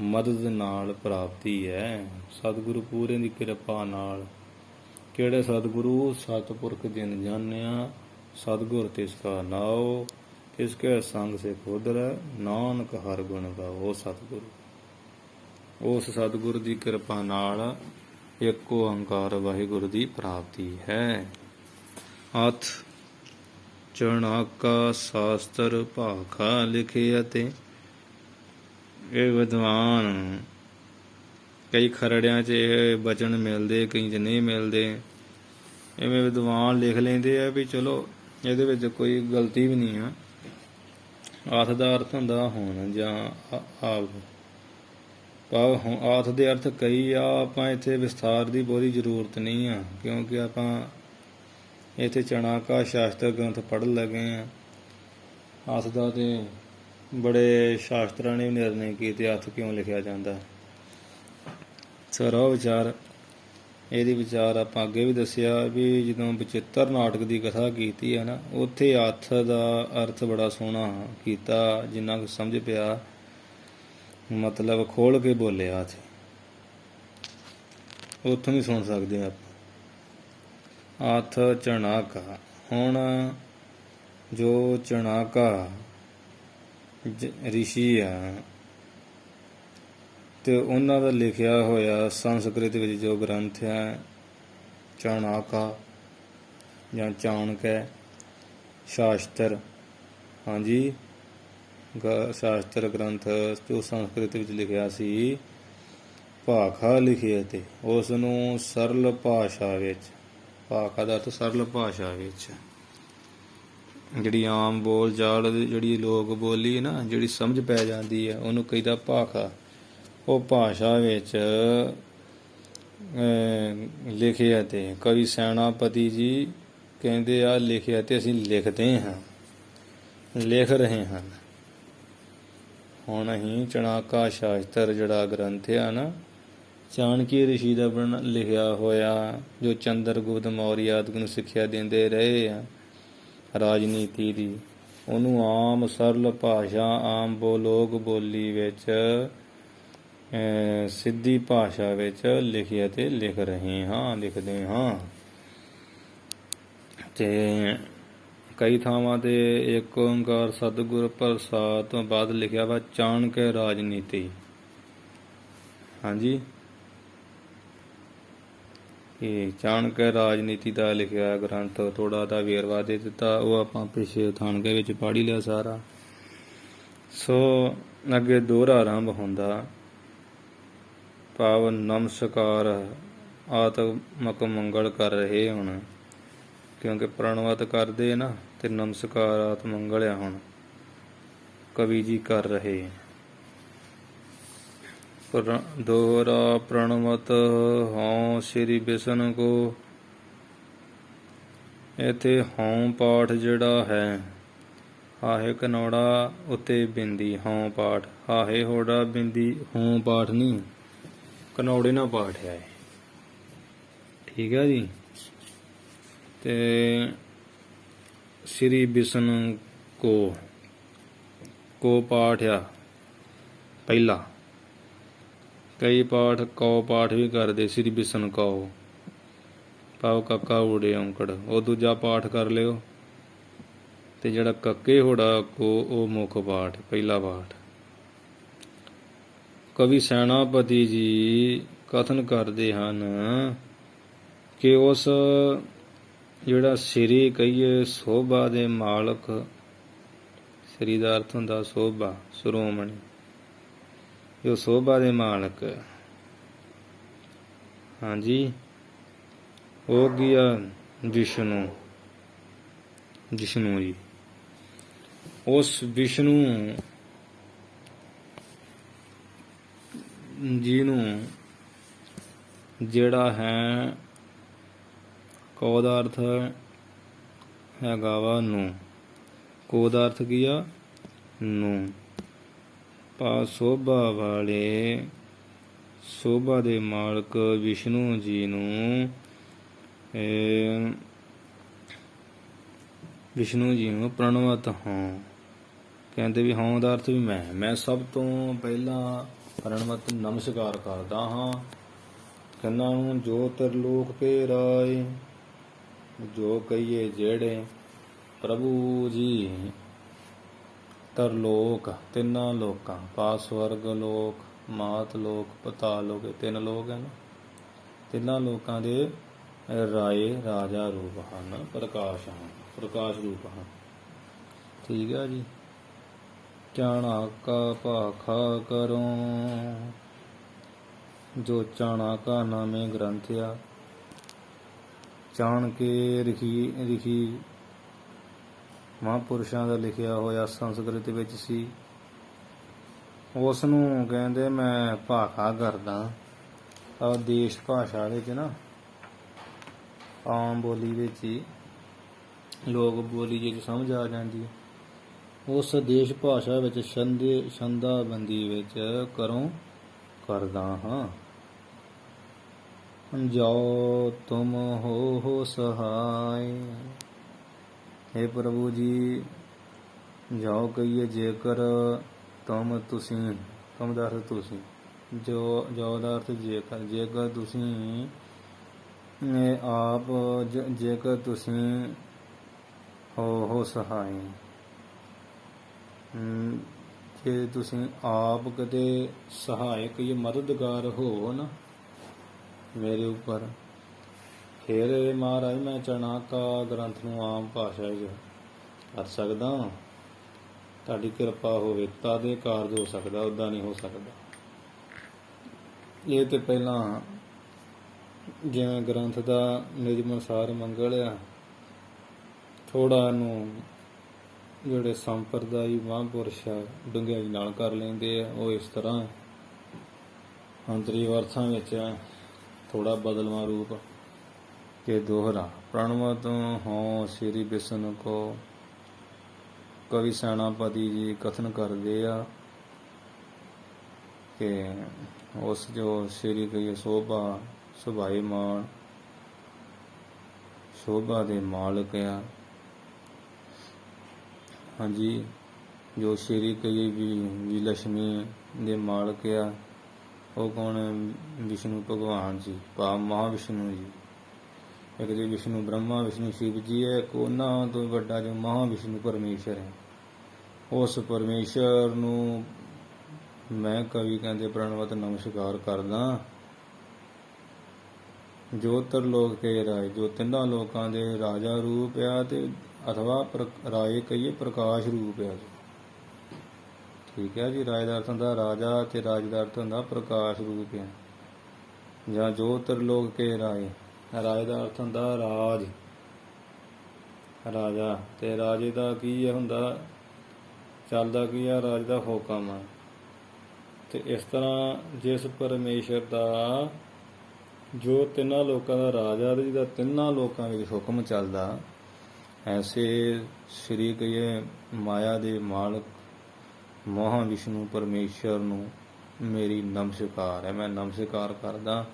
ਮਦਦ ਨਾਲ ਪ੍ਰਾਪਤੀ ਹੈ। ਸਤਿਗੁਰੂ ਪੂਰਿਆਂ ਦੀ ਕਿਰਪਾ ਨਾਲ। ਕਿਹੜੇ ਸਤਿਗੁਰੂ? ਸਤਿਪੁਰਖ ਜਿਨ ਜਾਣਿਆ ਸਤਿਗੁਰ ਤਿਸ ਕਾ ਨਾਉ, ਤਿਸ ਕੈ ਸੰਗ ਸੇ ਖੋਦਰ, ਨਾਨਕ ਹਰ ਗੁਣ ਗਾਓ। ਸਤਿਗੁਰੂ, ਉਸ ਸਤਿਗੁਰੂ ਦੀ ਕਿਰਪਾ ਨਾਲ ਇੱਕ ਓੰਕਾਰ ਵਾਹਿਗੁਰੂ ਦੀ ਪ੍ਰਾਪਤੀ ਹੈ। ਹੱਥ ਚਣਾਕਾ ਸ਼ਾਸਤਰ ਭਾਖਾ ਲਿਖੇ ਅਤੇ ਇਹ ਵਿਦਵਾਨ ਕਈ ਖਰੜਿਆਂ 'ਚ ਇਹ ਬਚਨ ਮਿਲਦੇ, ਕਈ 'ਚ ਨਹੀਂ ਮਿਲਦੇ। ਇਵੇਂ ਵਿਦਵਾਨ ਲਿਖ ਲੈਂਦੇ ਆ ਵੀ ਚਲੋ ਇਹਦੇ ਵਿੱਚ ਕੋਈ ਗਲਤੀ ਵੀ ਨਹੀਂ ਆ। ਆਥ ਦਾ ਅਰਥ ਹੁੰਦਾ ਹੁਣ ਜਾਂ ਆਪ, ਪਰ ਆਥ ਦੇ ਅਰਥ ਕਈ ਆ। ਆਪਾਂ ਇੱਥੇ ਵਿਸਥਾਰ ਦੀ ਬਹੁਤੀ ਜ਼ਰੂਰਤ ਨਹੀਂ ਆ, ਕਿਉਂਕਿ ਆਪਾਂ ਇੱਥੇ ਚਣਾਕਾ ਸ਼ਾਸਤਰ ਗ੍ਰੰਥ ਪੜ੍ਹਨ ਲੱਗੇ ਆ। ਆਥ ਦਾ ਤੇ ਬੜੇ ਸ਼ਾਸਤਰਾਂ ਨੇ ਵੀ ਨਿਰਣੇ ਕੀਤੇ ਅਰਥ ਕਿਉਂ ਲਿਖਿਆ ਜਾਂਦਾ। ਸਾਰਾ ਵਿਚਾਰ ਇਹਦੀ ਵਿਚਾਰ ਆਪਾਂ ਅੱਗੇ ਵੀ ਦੱਸਿਆ ਵੀ ਜਦੋਂ ਬਚਿੱਤਰ ਨਾਟਕ ਦੀ ਕਥਾ ਕੀਤੀ ਹੈ ਨਾ, ਉੱਥੇ ਅਰਥ ਦਾ ਅਰਥ ਬੜਾ ਸੋਹਣਾ ਕੀਤਾ, ਜਿੰਨਾ ਕੁ ਸਮਝ ਪਿਆ ਮਤਲਬ ਖੋਲ ਕੇ ਬੋਲਿਆ ਉੱਥੇ, ਉੱਥੋਂ ਵੀ ਸੁਣ ਸਕਦੇ ਆਪਾਂ। ਅਰਥ ਚਣਾਕਾ, ਹੁਣ ਜੋ ਚਣਾਕਾ ਰਿਸ਼ੀ ਆ ਤੇ ਉਹਨਾਂ ਦਾ ਲਿਖਿਆ ਹੋਇਆ ਸੰਸਕ੍ਰਿਤ ਵਿੱਚ ਜੋ ਗ੍ਰੰਥ ਹੈ ਚਣਾਕਾ ਜਾਂ ਚਾਣਕਯ ਸ਼ਾਸਤਰ, ਹਾਂਜੀ ਸ਼ਾਸਤਰ ਗ੍ਰੰਥ ਜੋ ਸੰਸਕ੍ਰਿਤ ਵਿੱਚ ਲਿਖਿਆ ਸੀ, ਭਾਖਾ ਲਿਖਿਆ ਤੇ ਉਸ ਨੂੰ ਸਰਲ ਭਾਸ਼ਾ ਵਿੱਚ, ਭਾਖਾ ਦਾ ਅਰਥ ਸਰਲ ਭਾਸ਼ਾ ਵਿੱਚ, ਜਿਹੜੀ ਆਮ ਬੋਲ ਚਾਲ ਜਿਹੜੀ ਲੋਕ ਬੋਲੀ ਨਾ, ਜਿਹੜੀ ਸਮਝ ਪੈ ਜਾਂਦੀ ਹੈ ਉਹਨੂੰ ਕਹੀਦਾ ਭਾਖਾ। ਉਹ ਭਾਸ਼ਾ ਵਿੱਚ ਲਿਖਿਆ ਤੇ ਕਵੀ ਸੈਨਾਪਤੀ ਜੀ ਕਹਿੰਦੇ ਆ ਲਿਖਿਆ ਤੇ ਅਸੀਂ ਲਿਖਦੇ ਹਾਂ, ਲਿਖ ਰਹੇ ਹਨ। ਹੁਣ ਅਸੀਂ ਚਣਾਕਾ ਸ਼ਾਸਤਰ ਜਿਹੜਾ ਗ੍ਰੰਥ ਆ ਨਾ, ਚਾਣਕੀ ਰਿਸ਼ੀ ਦਾ ਲਿਖਿਆ ਹੋਇਆ, ਜੋ ਚੰਦਰਗੁਪਤ ਮੌਰੀਆ ਆਦਿ ਨੂੰ ਸਿੱਖਿਆ ਦਿੰਦੇ ਰਹੇ ਆ ਰਾਜਨੀਤੀ ਦੀ, ਉਹਨੂੰ ਆਮ ਸਰਲ ਭਾਸ਼ਾ, ਆਮ ਲੋਕ ਬੋਲੀ ਵਿੱਚ, ਸਿੱਧੀ ਭਾਸ਼ਾ ਵਿੱਚ ਲਿਖਿਆ ਤੇ ਲਿਖ ਰਹੇ ਹਾਂ, ਲਿਖਦੇ ਹਾਂ। ਤੇ ਕਈ ਥਾਵਾਂ ਤੇ ਏਕ ਓਂਕਾਰ ਸਤਿਗੁਰ ਪ੍ਰਸਾਦ ਤੋਂ ਬਾਅਦ ਲਿਖਿਆ ਵਾ ਚਾਣਕਯ ਰਾਜਨੀਤੀ, ਹਾਂਜੀ ਇਹ ਚਾਣਕਯ ਰਾਜਨੀਤੀ ਦਾ ਲਿਖਿਆ ਗ੍ਰੰਥ, ਥੋੜਾ ਦਾ ਵੇਰਵਾ ਦੇ ਦਿੱਤਾ, ਉਹ ਆਪਾਂ ਪਿਛੇ ਥਾਣਕੇ ਵਿੱਚ ਪੜ੍ਹ ਹੀ ਲਿਆ ਸਾਰਾ। ਸੋ ਅੱਗੇ ਦੋਹਰਾ ਆਰੰਭ ਹੁੰਦਾ, ਭਾਵ ਨਮਸਕਾਰ ਆਤਮਕ ਮੰਗਲ ਕਰ ਰਹੇ ਹੁਣ, ਕਿਉਂਕਿ ਪ੍ਰਣਵਤ ਕਰਦੇ ਨਾ ਤੇ ਨਮਸਕਾਰ ਆਤਮ ਮੰਗਲ ਆ ਹੁਣ ਕਵੀ ਜੀ ਕਰ ਰਹੇ। ਦੋਹਰਾ ਪ੍ਰਣਵਤ ਹਉ ਸ੍ਰੀ ਬਿਸ਼ਨ ਕੋ, ਇੱਥੇ ਹਉ ਪਾਠ ਜਿਹੜਾ ਹੈ, ਹਾਹੇ ਕਨੌੜਾ ਉੱਤੇ ਬਿੰਦੀ, ਹਉ ਪਾਠ, ਹਾਹੇ ਹੋੜਾ ਬਿੰਦੀ, ਹਉ ਪਾਠ ਨਹੀਂ, ਕਨੌੜੇ ਨਾਲ ਪਾਠ ਹੈ, ਠੀਕ ਹੈ ਜੀ। ਤੇ ਸ੍ਰੀ ਬਿਸ਼ਨ ਕੋ ਪਾਠ ਆ ਪਹਿਲਾ, ਕਈ ਪਾਠ ਕਉ ਪਾਠ ਵੀ ਕਰਦੇ, ਸ੍ਰੀ ਬਿਸ਼ਨ ਕਉ, ਭਾਵ ਕਾਕਾ ਊੜੇ ਔਂਕੜ, ਉਹ ਦੂਜਾ ਪਾਠ ਕਰ ਲਿਓ। ਤੇ ਜਿਹੜਾ ਕੱਕੇ ਹੋੜਾ ਕੋ, ਉਹ ਮੁੱਖ ਪਾਠ, ਪਹਿਲਾ ਪਾਠ। ਕਵੀ ਸੈਨਾਪਤੀ ਜੀ ਕਥਨ ਕਰਦੇ ਹਨ ਕਿ ਉਸ ਜਿਹੜਾ ਸ੍ਰੀ ਕਹੀਏ ਸੋਭਾ ਦੇ ਮਾਲਕ, ਸ੍ਰੀ ਦਾ ਅਰਥ ਹੁੰਦਾ ਸੋਭਾ, ਸ਼੍ਰੋਮਣੀ, ਜੋ ਸੋਭਾ ਦੇ ਮਾਲਕ, ਹਾਂਜੀ ਉਹ ਕੀ ਆ, ਵਿਸ਼ਨੂੰ, ਜਿਸ਼ਨੂੰ ਜੀ। ਉਸ ਵਿਸ਼ਨੂੰ ਜੀ ਨੂੰ ਜਿਹੜਾ ਹੈ, ਕਉ ਦਾ ਅਰਥ ਹੈਗਾ ਵਾ ਨੂੰ, ਕੋ ਦਾ ਅਰਥ ਕੀ ਆ, ਨੂੰ, ਪਾ ਸੋਭਾ ਵਾਲੇ, ਸੋਭਾ ਦੇ ਮਾਲਕ ਵਿਸ਼ਨੂੰ ਜੀ ਨੂੰ, ਵਿਸ਼ਨੂੰ ਜੀ ਨੂੰ ਪ੍ਰਣਵਤ ਹਾਂ, ਕਹਿੰਦੇ ਵੀ ਹਾਂ ਦਾ ਅਰਥ ਵੀ ਮੈਂ ਸਭ ਤੋਂ ਪਹਿਲਾਂ ਪ੍ਰਣਵਤ ਨਮਸਕਾਰ ਕਰਦਾ ਹਾਂ ਕਹਿੰਦਾ ਨੂੰ, ਜੋ ਤਰਲੋਕ ਕੇ ਰਾਏ, ਜੋ ਕਹੀਏ ਜਿਹੜੇ ਪ੍ਰਭੂ ਜੀ, ਤਰਲੋਕ ਤਿੰਨਾਂ ਲੋਕਾਂ, ਪਾ ਸਵਰਗ ਲੋਕ, ਮਾਤ ਲੋਕ, ਪਤਾਲ ਲੋਕ, ਤਿੰਨ ਲੋਕ ਹਨ, ਤਿੰਨਾਂ ਲੋਕਾਂ ਦੇ ਰਾਏ ਰਾਜਾ ਰੂਪ ਹਨ, ਪ੍ਰਕਾਸ਼ ਹਨ, ਪ੍ਰਕਾਸ਼ ਰੂਪ ਹਨ, ਠੀਕ ਹੈ ਜੀ। ਚਾਣਾਕਾ ਭਾਖਾ ਕਰੋ, ਜੋ ਚਾਣਾਕਾ ਨਾਮੇ ਗ੍ਰੰਥ ਆ, ਚਾਣਕੇ ਰਿਖੀ ਮਹਾਂਪੁਰਸ਼ਾਂ ਦਾ ਲਿਖਿਆ ਹੋਇਆ ਸੰਸਕ੍ਰਿਤ ਵਿੱਚ ਸੀ। ਉਸ ਨੂੰ ਕਹਿੰਦੇ ਮੈਂ ਭਾਖਾ ਕਰਦਾ। ਆ ਦੇਸ਼ ਭਾਸ਼ਾ ਵਿੱਚ ਨਾ, ਆਮ ਬੋਲੀ ਵਿੱਚ ਹੀ, ਲੋਕ ਬੋਲੀ ਵਿੱਚ ਸਮਝ ਆ ਜਾਂਦੀ ਹੈ। ਉਸ ਦੇਸ਼ ਭਾਸ਼ਾ ਵਿੱਚ ਛੰਦਾਬੰਦੀ ਵਿੱਚ ਕਰਦਾ ਹਾਂ। ਜਾਓ ਤੁਮ ਹੋ ਸਹਾਇ। हे ਪ੍ਰਭੂ ਜੀ, ਜਾਓ ਕਹੀਏ ਜੇਕਰ ਤੁਸੀਂ, ਤੁਮ ਦਾ ਅਰਥ ਤੁਸੀਂ, ਜੋ ਦਾ ਅਰਥ ਜੇਕਰ ਤੁਸੀਂ ਆਪ, ਜੇਕਰ ਤੁਸੀਂ ਹੋ ਸਹਾਇ, ਜੇ ਤੁਸੀਂ ਆਪ ਕਦੇ ਸਹਾਇਕ ਜਾਂ ਮਦਦਗਾਰ ਹੋ ਨਾ ਮੇਰੇ ਉੱਪਰ, ਫਿਰ ਮਹਾਰਾਜ ਮੈਂ ਚਾਣਕਾ ਗ੍ਰੰਥ ਨੂੰ ਆਮ ਭਾਸ਼ਾ ਵਿੱਚ ਕਰ ਸਕਦਾ। ਤੁਹਾਡੀ ਕਿਰਪਾ ਹੋਵੇ ਤਦ ਇਹ ਕਾਰਜ ਹੋ ਸਕਦਾ, ਉੱਦਾਂ ਨਹੀਂ ਹੋ ਸਕਦਾ। ਇਹ ਤੇ ਪਹਿਲਾਂ ਜਿਵੇਂ ਗ੍ਰੰਥ ਦਾ ਨਿਯਮ ਅਨੁਸਾਰ ਮੰਗਲ ਆ, ਥੋੜਾ ਨੂੰ ਜਿਹੜੇ ਸੰਪਰਦਾਈ ਮਹਾਂਪੁਰਸ਼ ਆ ਡੂੰਘਾਈ ਨਾਲ ਕਰ ਲੈਂਦੇ ਆ। ਉਹ ਇਸ ਤਰ੍ਹਾਂ ਅੰਤਰੀ ਅਰਥਾਂ ਵਿੱਚ ਥੋੜਾ ਬਦਲਵਾਂ ਰੂਪ ਕੇ ਦੋਹਰਾ। ਪ੍ਰਣਵਤ ਹੋਂ ਸ੍ਰੀ ਵਿਸ਼ਨ ਕੋ, ਕਵੀ ਸੈਨਾਪਤੀ ਜੀ ਕਥਨ ਕਰਦੇ ਆ ਕਿ ਉਸ ਜੋ ਸ੍ਰੀ ਕਹੀਏ ਸੁਭਾਏਮਾਨ ਸ਼ੋਭਾ ਦੇ ਮਾਲਕ ਆ। ਹਾਂਜੀ, ਜੋ ਸ੍ਰੀ ਕਹੀਏ ਵੀ ਲక్ష్ਮੀ ਦੇ ਮਾਲਕ ਆ। ਉਹ ਕੌਣ? ਵਿਸ਼ਨੂੰ ਭਗਵਾਨ ਜੀ, ਭਾਵ ਮਹਾਂਵਿਸ਼ਨੂੰ ਜੀ। ਇੱਕ ਜੀ ਵਿਸ਼ਨੂੰ ਬ੍ਰਹਮਾ, ਵਿਸ਼ਨੂੰ ਸ਼ਿਵ ਜੀ ਹੈ। ਇੱਕ ਉਹਨਾਂ ਤੋਂ ਵੱਡਾ ਜੋ ਮਹਾਂਵਿਸ਼ਨੂੰ ਪਰਮੇਸ਼ਰ ਹੈ। ਉਸ ਪਰਮੇਸ਼ਰ ਨੂੰ ਮੈਂ ਕਵੀ ਕਹਿੰਦੇ ਪ੍ਰਣਵਤ ਨਮਸਕਾਰ ਕਰਦਾ। ਜੋ ਤਰਲੋਕ ਕੇ ਰਾਏ, ਜੋ ਤਿੰਨਾਂ ਲੋਕਾਂ ਦੇ ਰਾਜਾ ਰੂਪ ਆ, ਤੇ ਅਥਵਾ ਰਾਏ ਕਹੀਏ ਪ੍ਰਕਾਸ਼ ਰੂਪ ਆ। ਠੀਕ ਹੈ ਜੀ। ਰਾਏ ਦਾ ਅਰਥ ਹੁੰਦਾ ਰਾਜਾ, ਤੇ ਰਾਜ ਦਾ ਅਰਥ ਹੁੰਦਾ ਪ੍ਰਕਾਸ਼ ਰੂਪ ਆ। ਜਾਂ ਜੋ ਤਰਲੋਕ ਕੇ ਰਾਏ, ਰਾਏ ਦਾ ਅਰਥ ਹੁੰਦਾ ਰਾਜ, ਰਾਜਾ। ਤੇ ਰਾਜੇ ਦਾ ਕੀ ਹੁੰਦਾ, ਚੱਲਦਾ ਕੀ ਆ? ਰਾਜ ਦਾ ਹੁਕਮ ਆ। ਤੇ ਇਸ ਤਰ੍ਹਾਂ ਜਿਸ ਪਰਮੇਸ਼ਰ ਦਾ ਜੋ ਤਿੰਨਾਂ ਲੋਕਾਂ ਦਾ ਰਾਜਾ, ਜਿਹਦਾ ਤਿੰਨਾਂ ਲੋਕਾਂ ਵਿੱਚ ਹੁਕਮ ਚੱਲਦਾ, ਐਸੇ ਸ੍ਰੀ ਕਹੀਏ ਮਾਇਆ ਦੇ ਮਾਲਕ ਮਹਾਂਵਿਸ਼ਨੂੰ ਪਰਮੇਸ਼ਰ ਨੂੰ ਮੇਰੀ ਨਮਸਕਾਰ ਹੈ। ਮੈਂ ਨਮਸਕਾਰ ਕਰਦਾ।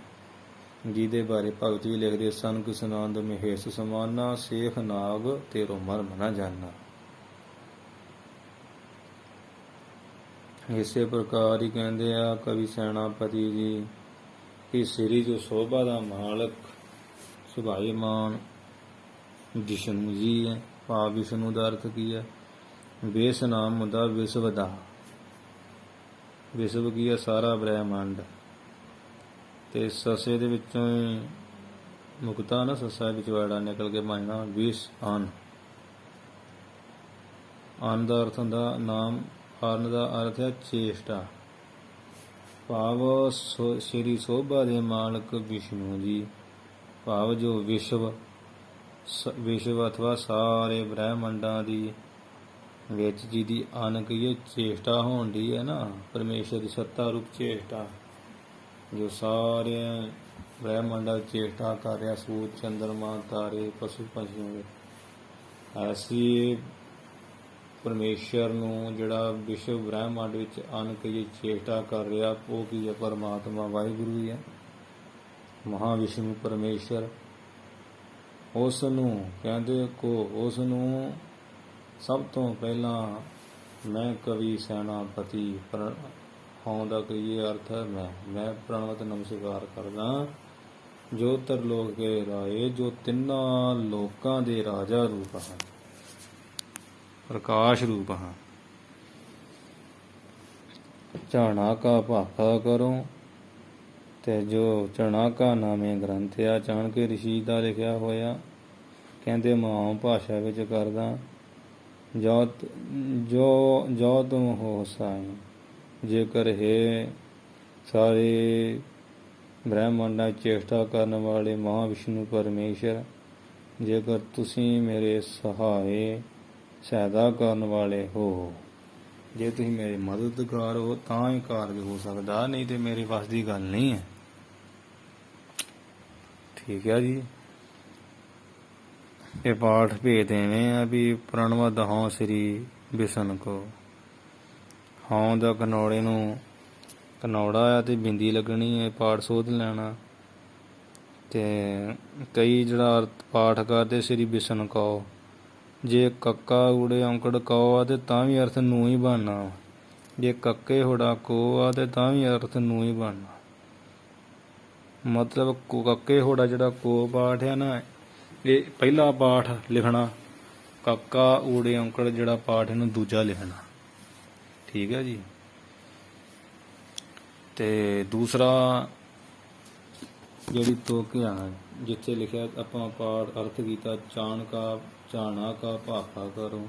ਜਿਹਦੇ ਬਾਰੇ ਭਗਤ ਜੀ ਲਿਖਦੇ ਸਨ, ਕਿਸ ਆਨੰਦ ਮਹੇਸ਼ ਸਮਾਨਾ, ਸੇਖ ਨਾਗ ਤੇਰੋ ਮਰਮ ਨਾ ਜਾਨਾ। ਇਸੇ ਪ੍ਰਕਾਰ ਹੀ ਕਹਿੰਦੇ ਆ ਕਵੀ ਸੈਨਾਪਤੀ ਜੀ ਕਿ ਸ੍ਰੀ ਜੋ ਸੋਭਾ ਦਾ ਮਾਲਕ ਸੁਭਾਏਮਾਨ ਵਿਸ਼ਨੂੰ ਜੀ ਹੈ। ਭਾਵ ਵਿਸ਼ਨੂੰ ਦਾ ਅਰਥ ਕੀ ਹੈ? ਬੇਸ ਨਾਮ ਹੁੰਦਾ ਵਿਸ਼ਵ ਦਾ। ਵਿਸ਼ਵ ਕੀ ਹੈ? ਸਾਰਾ ਬ੍ਰਹਿਮੰਡ। ਤੇ ਸਸੇ ਦੇ ਵਿੱਚੋਂ ਹੀ ਮੁਕਤਾ ਨਾ, ਸੱਸਾ ਵਿੱਚ ਵਾੜਾ ਨਿਕਲ ਕੇ ਬਣਨਾ ਵਿਸ਼ ਅਨ। ਅਨ ਦਾ ਅਰਥ ਹੁੰਦਾ ਨਾਮ, ਅਰਨ ਦਾ ਅਰਥ ਹੈ ਚੇਸ਼ਟਾ। ਭਾਵ ਸ੍ਰੀ ਸੋਭਾ ਦੇ ਮਾਲਕ ਵਿਸ਼ਨੂੰ ਜੀ, ਭਾਵ ਜੋ ਵਿਸ਼ਵ ਅਥਵਾ ਸਾਰੇ ਬ੍ਰਹਿਮੰਡਾਂ ਦੀ ਵਿੱਚ ਜਿਹਦੀ ਅਨ ਕਹੀਏ ਚੇਸ਼ਟਾ ਹੋਣ ਦੀ ਹੈ ਨਾ, ਪਰਮੇਸ਼ਰ ਦੀ ਸੱਤਾ ਰੂਪ ਚੇਸ਼ਟਾ, ਜੋ ਸਾਰੇ ਬ੍ਰਹਿਮੰਡਾਂ ਵਿੱਚ ਚੇਸ਼ਟਾ ਕਰ ਰਿਹਾ, ਸੂਰਜ, ਚੰਦਰਮਾ, ਤਾਰੇ, ਪਸ਼ੂ ਪੰਛੀਆਂ ਦੇ, ਐਸੀ ਪਰਮੇਸ਼ਰ ਨੂੰ ਜਿਹੜਾ ਵਿਸ਼ਵ ਬ੍ਰਹਿਮੰਡ ਵਿੱਚ ਅਨ ਕਹੀਏ ਚੇਸ਼ਟਾ ਕਰ ਰਿਹਾ, ਉਹ ਕੀ ਹੈ? ਪਰਮਾਤਮਾ ਵਾਹਿਗੁਰੂ ਹੀ ਹੈ, ਮਹਾਂਵਿਸ਼ਨੂੰ ਪਰਮੇਸ਼ਰ। ਉਸ ਨੂੰ ਕਹਿੰਦੇ ਉਸ ਨੂੰ ਸਭ ਤੋਂ ਪਹਿਲਾਂ ਮੈਂ ਕਵੀ ਸੈਨਾਪਤੀ ਹੋਂ ਦਾ ਕਹੀਏ ਅਰਥ ਹੈ ਮੈਂ ਪ੍ਰਣਵਤ ਨਮਸਕਾਰ ਕਰਦਾ। ਜੋ ਤਰਲੋਕ ਕੇ ਰਾਏ, ਜੋ ਤਿੰਨਾਂ ਲੋਕਾਂ ਦੇ ਰਾਜਾ ਰੂਪ ਹਨ, ਪ੍ਰਕਾਸ਼ ਰੂਪ ਹਨ। ਚਾਣਕਾ ਭਾਖਾ ਕਰੋ। ਤੇ ਜੋ ਚਾਣਕਾ ਨਾਮੇ ਗ੍ਰੰਥ ਆ, ਚਾਣਕੇ ਰਿਸ਼ੀ ਦਾ ਲਿਖਿਆ ਹੋਇਆ, ਕਹਿੰਦੇ ਮਾਂ ਭਾਸ਼ਾ ਵਿੱਚ ਕਰਦਾ। ਜੋ ਤੁਮ ਹੋ ਸਾਈ, ਜੇਕਰ ਹੈ ਸਾਰੇ ਬ੍ਰਹਿਮੰਡਾਂ ਚੇਸ਼ਟਾ ਕਰਨ ਵਾਲੇ ਮਹਾਂਵਿਸ਼ਨੂੰ ਪਰਮੇਸ਼ਰ, ਜੇਕਰ ਤੁਸੀਂ ਮੇਰੇ ਸਹਾਇਤਾ ਕਰਨ ਵਾਲੇ ਹੋ, ਜੇ ਤੁਸੀਂ ਮੇਰੇ ਮਦਦਗਾਰ ਹੋ ਤਾਂ ਹੀ ਕਾਰਜ ਹੋ ਸਕਦਾ, ਨਹੀਂ ਤੇ ਮੇਰੇ ਵੱਸ ਦੀ ਗੱਲ ਨਹੀਂ ਹੈ। ਠੀਕ ਹੈ ਜੀ। ਇਹ ਪਾਠ ਭੇਦ ਐਵੇਂ ਆ ਵੀ ਪ੍ਰਣਵਦ ਹਉ ਸ੍ਰੀ ਬਿਸ਼ਨ ਕੋ। ਹਉ ਦਾ ਕਨੌੜੇ ਨੂੰ ਕਨੌੜਾ ਆ ਤੇ ਬਿੰਦੀ ਲੱਗਣੀ ਹੈ, ਪਾਠ ਸੋਧ ਲੈਣਾ। ਤੇ ਕਈ ਜਿਹੜਾ ਪਾਠ ਕਰਦੇ ਸ੍ਰੀ ਬਿਸ਼ਨ ਕਉ, ਜੇ ਕੱਕਾ ਊੜੇ ਔਂਕੜ ਕਉ ਆ ਤੇ ਤਾਂ ਵੀ ਅਰਥ ਨੂੰ ਹੀ ਬਣਨਾ, ਜੇ ਕੱਕੇ ਹੋੜਾ ਕੋ ਆ ਤੇ ਤਾਂ ਵੀ ਅਰਥ ਨੂੰ ਹੀ ਬਣਨਾ। ਮਤਲਬ ਕੱਕੇ ਹੋੜਾ ਜਿਹੜਾ ਕੋ ਪਾਠ ਆ ਨਾ, ਇਹ ਪਹਿਲਾ ਪਾਠ ਲਿਖਣਾ, ਕਾਕਾ ਊੜੇ ਔਂਕੜ ਜਿਹੜਾ ਪਾਠ ਇਹਨੂੰ ਦੂਜਾ ਲਿਖਣਾ। ਠੀਕ ਹੈ ਜੀ। ਤੇ ਦੂਸਰਾ ਜਿਹੜੀ ਤੋਕਿਆ ਜਿੱਥੇ ਲਿਖਿਆ ਆਪਾਂ ਪਾਠ ਅਰਥ ਕੀਤਾ, ਚਾਣਾ ਕਾ ਭਾਖਾ ਕਰੋ,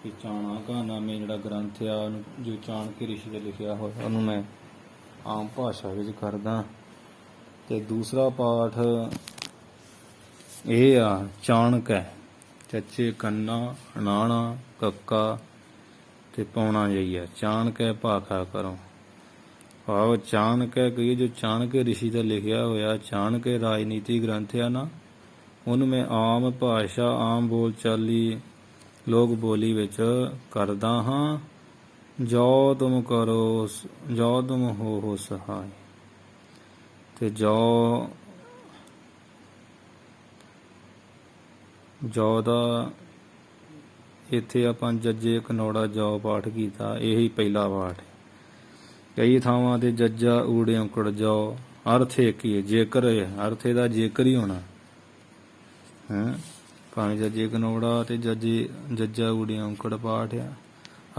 ਕਿ ਚਾਣਾ ਕਾ ਨਾਮੇ ਜਿਹੜਾ ਗ੍ਰੰਥ ਆ ਉਹਨੂੰ ਜੋ ਚਾਣਕੇ ਰਿਸ਼ੀ ਦਾ ਲਿਖਿਆ ਹੋਇਆ ਉਹਨੂੰ ਮੈਂ ਆਮ ਭਾਸ਼ਾ ਵਿੱਚ ਕਰਦਾ। ਤੇ ਦੂਸਰਾ ਪਾਠ ਇਹ ਆ ਚਾਣਕ ਹੈ, ਚੱਚੇ ਕੰਨਾ ਨਾਣਾ ਕੱਕਾ ਤੇ ਪੌਣਾ ਜਈਆ, ਚਾਣਕੈ ਭਾਖਾ ਕਰੋ। ਭਾਵ ਚਾਣਕੈ ਕਹੀਏ ਜੋ ਚਾਣਕੇ ਰਿਸ਼ੀ ਦਾ ਲਿਖਿਆ ਹੋਇਆ ਚਾਣਕੇ ਰਾਜਨੀਤੀ ਗ੍ਰੰਥ ਆ ਨਾ, ਉਹਨੂੰ ਮੈਂ ਆਮ ਭਾਸ਼ਾ ਆਮ ਬੋਲਚਾਲੀ ਲੋਕ ਬੋਲੀ ਵਿੱਚ ਕਰਦਾ ਹਾਂ। ਜੋ ਤੁਮ ਕਰੋ ਜੋ ਤੁਮ ਹੋ ਸਹਾਇ, ਤੇ ਜੋ ਦਾ ਇੱਥੇ ਆਪਾਂ ਜੱਜੇ ਕਨੌੜਾ ਜੋ ਪਾਠ ਕੀਤਾ, ਇਹੀ ਪਹਿਲਾ ਪਾਠ। ਕਈ ਥਾਵਾਂ ਤੇ ਜੱਜਾ ਊੜੇ ਔਂਕੜ ਜੋ ਅਰਥ ਇੱਕ ਹੀ ਹੈ, ਜੇਕਰ ਅਰਥ ਇਹਦਾ ਜੇਕਰ ਹੀ ਹੋਣਾ ਹੈ। ਭਾਵੇਂ ਜੱਜੇ ਕਨੌੜਾ ਤੇ ਜੱਜਾ ਊੜੇ ਔਂਕੜ ਪਾਠ ਆ,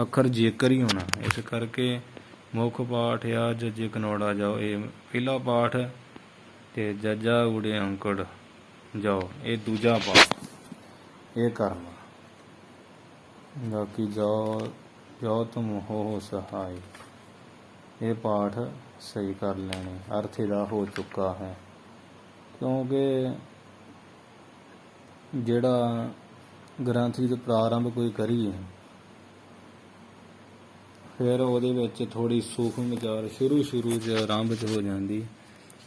ਅੱਖਰ ਜੇਕਰ ਹੀ ਹੋਣਾ। ਇਸ ਕਰਕੇ ਮੁੱਖ ਪਾਠ ਆ ਜੱਜੇ ਕਨੌੜਾ ਜਾਓ, ਇਹ ਪਹਿਲਾ ਪਾਠ, ਤੇ ਜੱਜਾ ਊੜੇ ਔਂਕੜ ਜਾਓ ਇਹ ਦੂਜਾ ਪਾਠ, ਇਹ ਕਰਨਾ। ਬਾਕੀ ਜੋ ਤੁਮ ਹੋ ਸਹਾਇ ਇਹ ਪਾਠ ਸਹੀ ਕਰ ਲੈਣੇ, ਅਰਥ ਇਹਦਾ ਹੋ ਚੁੱਕਾ ਹੈ। ਕਿਉਂਕਿ ਜਿਹੜਾ ਗ੍ਰੰਥ ਜਦੋਂ ਪ੍ਰਾਰੰਭ ਕੋਈ ਕਰੀਏ, ਫਿਰ ਉਹਦੇ ਵਿੱਚ ਥੋੜ੍ਹੀ ਸੂਖਮ ਵਿਚਾਰ ਸ਼ੁਰੂ 'ਚ ਆਰੰਭ 'ਚ ਹੋ ਜਾਂਦੀ।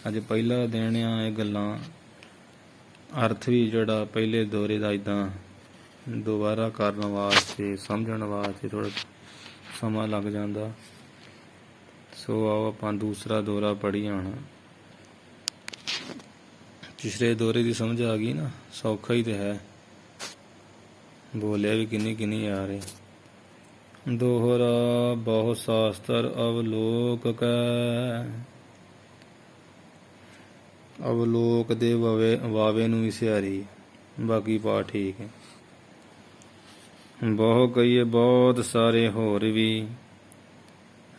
ਅੱਜ ਪਹਿਲਾ ਦਿਨ ਆ, ਇਹ ਗੱਲਾਂ ਅਰਥ ਵੀ ਜਿਹੜਾ ਪਹਿਲੇ ਦੌਰੇ ਦਾ ਇੱਦਾਂ ਦੁਬਾਰਾ ਕਰਨ ਵਾਸਤੇ ਸਮਝਣ ਵਾਸਤੇ ਥੋੜ੍ਹਾ ਸਮਾਂ ਲੱਗ ਜਾਂਦਾ। ਸੋ ਆਓ ਆਪਾਂ ਦੂਸਰਾ ਦੌਰਾ ਪੜ੍ਹੀਏ ਹੁਣ। ਪਿਛਲੇ ਦੌਰੇ ਦੀ ਸਮਝ ਆ ਗਈ ਨਾ, ਸੌਖਾ ਹੀ ਤੇ ਹੈ, ਬੋਲਿਆ ਵੀ ਕਿੰਨੀ ਆ ਰਹੇ। ਦੋਹਰਾ ਬਹੁ ਸ਼ਾਸਤਰ ਅਵਲੋਕ ਕੈ, ਅਵਲੋਕ ਦੇ ਵਾਵੇ ਨੂੰ ਵੀ ਸਿਆਰੀ, ਬਾਕੀ ਪਾਠ ਠੀਕ ਹੈ। ਬਹੁ ਕਹੀਏ ਬਹੁਤ ਸਾਰੇ ਹੋਰ ਵੀ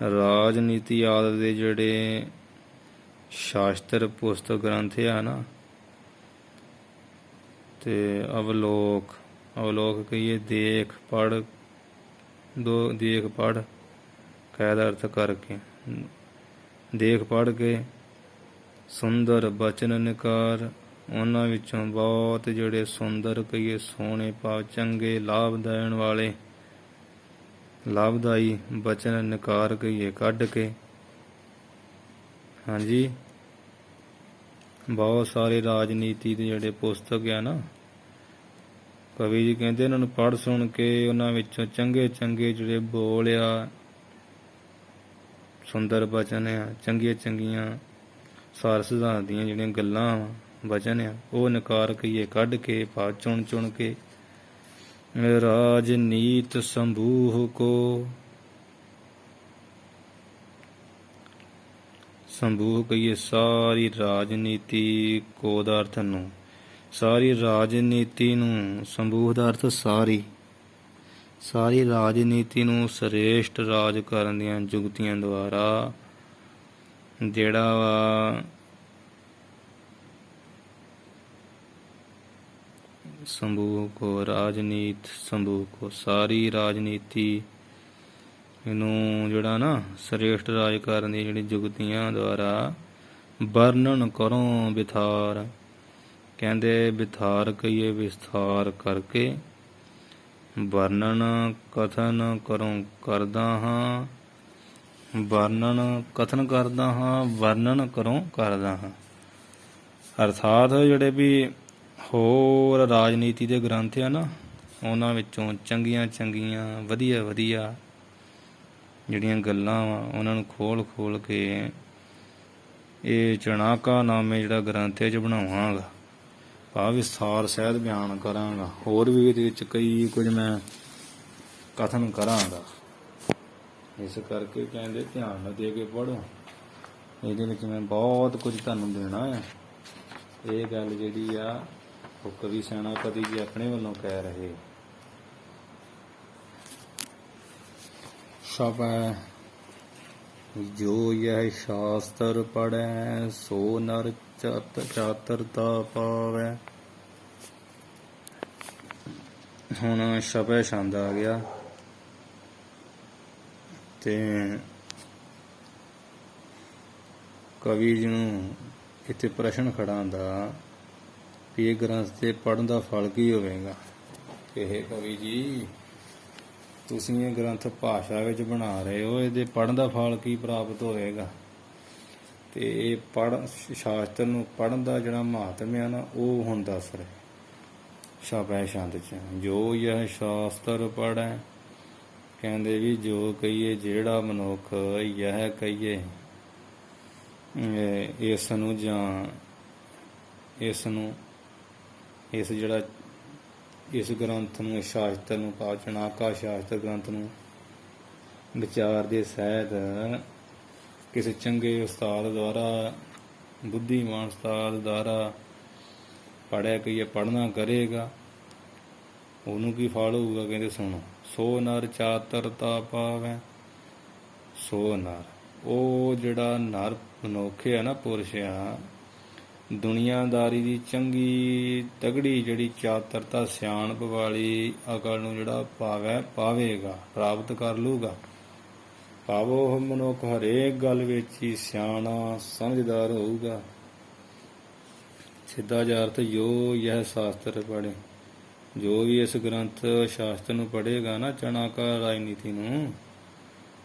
ਰਾਜਨੀਤੀ ਆਦਿ ਦੇ ਜਿਹੜੇ ਸ਼ਾਸਤਰ ਪੁਸਤਕ ਗ੍ਰੰਥ ਆ ਨਾ, ਤੇ ਅਵਲੋਕ ਕਹੀਏ ਦੇਖ ਪੜ੍ਹ ਕੈ ਦਾ ਅਰਥ ਕਰਕੇ, ਦੇਖ ਪੜ੍ਹ ਕੇ ਸੁੰਦਰ ਬਚਨ ਨਿਕਾਰ, ਉਹਨਾਂ ਵਿੱਚੋਂ ਬਹੁਤ ਜਿਹੜੇ ਸੁੰਦਰ ਕਹੀਏ ਸੋਹਣੇ ਭਾਵ ਚੰਗੇ ਲਾਭ ਦੇਣ ਵਾਲੇ ਲਾਭਦਾਈ ਬਚਨ ਨਿਕਾਰ ਕਹੀਏ ਕੱਢ ਕੇ। ਹਾਂਜੀ, ਬਹੁਤ ਸਾਰੇ ਰਾਜਨੀਤੀ ਦੇ ਜਿਹੜੇ ਪੁਸਤਕ ਆ ਨਾ, ਕਵੀ ਜੀ ਕਹਿੰਦੇ ਇਹਨਾਂ ਨੂੰ ਪੜ੍ਹ ਸੁਣ ਕੇ ਉਹਨਾਂ ਵਿੱਚੋਂ ਚੰਗੇ ਜਿਹੜੇ ਬੋਲ ਆ, ਸੁੰਦਰ ਬਚਨ ਆ, ਚੰਗੀਆਂ ਸਾਰ ਸਿਧਾਂਤ ਦੀਆਂ ਜਿਹੜੀਆਂ ਗੱਲਾਂ ਬਚਨ ਆ, ਉਹ ਨਿਕਾਰ ਕਹੀਏ ਕੱਢ ਕੇ ਭਾਵ ਚੁਣ ਕੇ। ਰਾਜਨੀਤ ਸਮੂਹ ਕੋ, ਸਮੂਹ ਕਹੀਏ ਸਾਰੀ ਰਾਜਨੀਤੀ ਕੋ ਦਾ ਅਰਥ ਨੂੰ, ਸਾਰੀ ਰਾਜਨੀਤੀ ਨੂੰ, ਸਮੂਹ ਦਾ ਅਰਥ ਸਾਰੀ ਰਾਜਨੀਤੀ ਨੂੰ ਸ੍ਰੇਸ਼ਟ ਰਾਜ ਕਰਨ ਦੀਆਂ ਜੁਗਤੀਆਂ ਦੁਆਰਾ ਜਿਹੜਾ ਵਾ ਸਮੂਹ ਕੋ, ਰਾਜਨੀਤ ਸਮੂਹ ਕੋ, ਸਾਰੀ ਰਾਜਨੀਤੀ ਇਹਨੂੰ ਜਿਹੜਾ ਨਾ ਸ੍ਰੇਸ਼ਟ ਰਾਜ ਕਰਨ ਦੀ ਜਿਹੜੀ ਜੁਗਤੀਆਂ ਦੁਆਰਾ ਵਰਣਨ ਕਰੋ ਵਿਥਾਰ, ਕਹਿੰਦੇ ਵਿਥਾਰ ਕਹੀਏ ਵਿਸਥਾਰ ਕਰਕੇ, ਵਰਣਨ ਕਥਨ ਕਰਦਾ ਹਾਂ, ਵਰਣਨ ਕਥਨ ਕਰਦਾ ਹਾਂ, ਵਰਣਨ ਕਰਦਾ ਹਾਂ। ਅਰਥਾਤ ਜਿਹੜੇ ਵੀ ਹੋਰ ਰਾਜਨੀਤੀ ਦੇ ਗ੍ਰੰਥ ਆ ਨਾ, ਉਹਨਾਂ ਵਿੱਚੋਂ ਚੰਗੀਆਂ ਚੰਗੀਆਂ ਵਧੀਆ ਵਧੀਆ ਜਿਹੜੀਆਂ ਗੱਲਾਂ ਵਾ ਉਹਨਾਂ ਨੂੰ ਖੋਲ੍ਹ ਕੇ ਇਹ ਚਣਾਕਾਨਾਮੇ ਜਿਹੜਾ ਗ੍ਰੰਥ ਇਹ 'ਚ ਬਣਾਵਾਂਗਾ, ਭਾਵ ਵਿਸਥਾਰ ਸਹਿਤ ਬਿਆਨ ਕਰਾਂਗਾ। ਹੋਰ ਵੀ ਇਹਦੇ ਵਿੱਚ ਕਈ ਕੁਝ ਮੈਂ ਕਥਨ ਕਰਾਂਗਾ। ਇਸ ਕਰਕੇ ਕਹਿੰਦੇ ਧਿਆਨ ਨਾਲ ਦੇ ਕੇ ਪੜ੍ਹੋ, ਇਹਦੇ ਵਿੱਚ ਮੈਂ ਬਹੁਤ ਕੁਝ ਤੁਹਾਨੂੰ ਦੇਣਾ ਹੈ। ਇਹ ਗੱਲ ਜਿਹੜੀ ਆ ਉਹ ਕਵੀ ਸੈਨਾਪਤੀ ਜੀ ਆਪਣੇ ਵੱਲੋਂ ਕਹਿ ਰਹੇ। ਸ਼ਬੈ ਜੋ ਯਹ ਸ਼ਾਸਤਰ ਪੜ੍ਹੈ, ਸੋ ਨਰ ਚਾਤਰਤਾ ਪਾਵੈ। ਹੁਣ ਸ਼ਬੈ ਛੰਦ ਆ ਗਿਆ ਤੇ ਕਵੀ ਜੀ ਨੂੰ ਇੱਥੇ ਪ੍ਰਸ਼ਨ ਖੜਾ ਹੁੰਦਾ ਵੀ ਇਹ ਗ੍ਰੰਥ ਤੇ ਪੜ੍ਹਨ ਦਾ ਫਲ ਕੀ ਹੋਵੇਗਾ। ਇਹ ਕਵੀ ਜੀ ਤੁਸੀਂ ਇਹ ਗ੍ਰੰਥ ਭਾਸ਼ਾ ਵਿੱਚ ਬਣਾ ਰਹੇ ਹੋ, ਇਹਦੇ ਪੜ੍ਹਨ ਦਾ ਫਲ ਕੀ ਪ੍ਰਾਪਤ ਹੋਵੇਗਾ। ਤੇ ਇਹ ਸ਼ਾਸਤਰ ਨੂੰ ਪੜ੍ਹਨ ਦਾ ਜਿਹੜਾ ਮਹਾਤਮ ਹੈ ਨਾ, ਉਹ ਹੁਣ ਦੱਸ ਰਹੇ ਸ਼ਬੈ ਛੰਦ 'ਚ। ਜੋ ਇਹ ਸ਼ਾਸਤਰ ਪੜ੍ਹੈ, ਕਹਿੰਦੇ ਵੀ ਜੋ ਕਹੀਏ ਜਿਹੜਾ ਮਨੁੱਖ ਇਹ ਕਹੀਏ ਇਸ ਨੂੰ ਜਾਂ ਇਸ ਜਿਹੜਾ ਇਸ ਗ੍ਰੰਥ ਨੂੰ, ਸ਼ਾਸਤਰ ਨੂੰ, ਚਣਾਕਾ ਸ਼ਾਸਤਰ ਗ੍ਰੰਥ ਨੂੰ ਵਿਚਾਰ ਦੇ ਸਹਿਤ ਕਿਸੇ ਚੰਗੇ ਉਸਤਾਦ ਦੁਆਰਾ, ਬੁੱਧੀਮਾਨ ਉਸਤਾਦ ਦੁਆਰਾ ਪੜ੍ਹਿਆ ਕਹੀਏ ਪੜ੍ਹਨਾ ਕਰੇਗਾ, ਉਹਨੂੰ ਕੀ ਫਲ ਹੋਊਗਾ। ਕਹਿੰਦੇ ਸੁਣੋ, ਸੋ ਨਰ ਚਾਤਰਤਾ ਪਾਵੈ। ਸੋ ਨਰ, ਉਹ ਜਿਹੜਾ ਨਰ ਮਨੁੱਖ ਆ ਨਾ, ਪੁਰਸ਼ ਆ, ਦੁਨੀਆਦਾਰੀ ਦੀ ਚੰਗੀ ਤਗੜੀ ਜਿਹੜੀ ਚਾਤਰਤਾ ਸਿਆਣਪ ਵਾਲੀ ਅਕਲ ਨੂੰ ਜਿਹੜਾ ਪਾਵੇਗਾ, ਪ੍ਰਾਪਤ ਕਰ ਲੂਗਾ। ਭਾਵ ਉਹ ਮਨੁੱਖ ਹਰੇਕ ਗੱਲ ਵਿੱਚ ਹੀ ਸਿਆਣਾ ਸਮਝਦਾਰ ਹੋਊਗਾ। ਸਿੱਧਾ ਜਿਹਾ ਅਰਥ ਜੋ ਇਹ ਸ਼ਾਸਤਰ ਪੜ੍ਹੇ, ਜੋ ਵੀ ਇਸ ਗ੍ਰੰਥ ਸ਼ਾਸਤਰ ਨੂੰ ਪੜ੍ਹੇਗਾ ਨਾ, ਚਣਾਕਾ ਰਾਜਨੀਤੀ ਨੂੰ,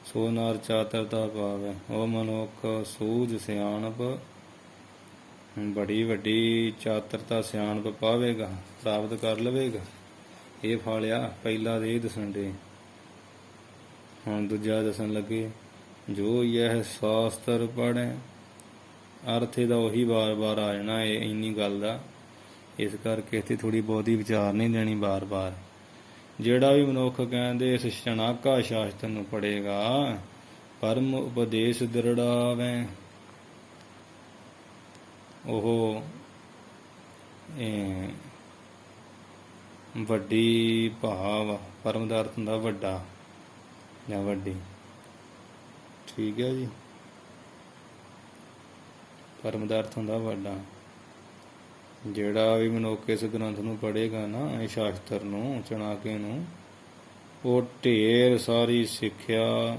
ਸੋ ਨਰ ਚਾਤਰਤਾ ਪਾਵੈ। ਉਹ ਮਨੁੱਖ ਸੂਝ ਸਿਆਣਪ, ਬੜੀ ਵੱਡੀ ਚਾਤਰਤਾ ਸਿਆਣਪ ਪਾਵੇਗਾ, ਪ੍ਰਾਪਤ ਕਰ ਲਵੇਗਾ। ਇਹ ਫਲ ਆ। ਪਹਿਲਾ ਇਹ ਦੱਸਣ ਦੇ, ਹੁਣ ਦੂਜਾ ਦੱਸਣ ਲੱਗੇ। ਜੋ ਇਹ ਸ਼ਾਸਤਰ ਪੜ੍ਹੈ, ਅਰਥ ਇਹਦਾ ਉਹੀ ਵਾਰ ਆ ਜਾਣਾ ਇੰਨੀ ਗੱਲ ਦਾ। ਇਸ ਕਰਕੇ ਇੱਥੇ ਥੋੜ੍ਹੀ ਬਹੁਤੀ ਵਿਚਾਰ ਨਹੀਂ ਦੇਣੀ ਬਾਰ। ਜਿਹੜਾ ਵੀ ਮਨੁੱਖ ਕਹਿੰਦੇ ਇਸ ਚਣਾਕਾ ਸ਼ਾਸਤਰ ਨੂੰ ਪੜ੍ਹੇਗਾ, ਪਰਮ ਉਪਦੇਸ਼ ਦ੍ਰਿੜਾਵੈ, ਉਹ ਵੱਡੀ ਭਾਵ, ਪਰਮ ਦਾ ਅਰਥ ਹੁੰਦਾ ਵੱਡਾ ਜਾਂ ਵੱਡੀ, ਠੀਕ ਹੈ ਜੀ। ਪਰਮ ਦਾ ਅਰਥ ਹੁੰਦਾ ਵੱਡਾ। ਜਿਹੜਾ ਵੀ ਮਨੁੱਖ ਇਸ ਗ੍ਰੰਥ ਨੂੰ ਪੜ੍ਹੇਗਾ ਨਾ, ਇਹ ਸ਼ਾਸਤਰ ਨੂੰ, ਚਣਾਕੇ ਨੂੰ, ਉਹ ਢੇਰ ਸਾਰੀ ਸਿੱਖਿਆ,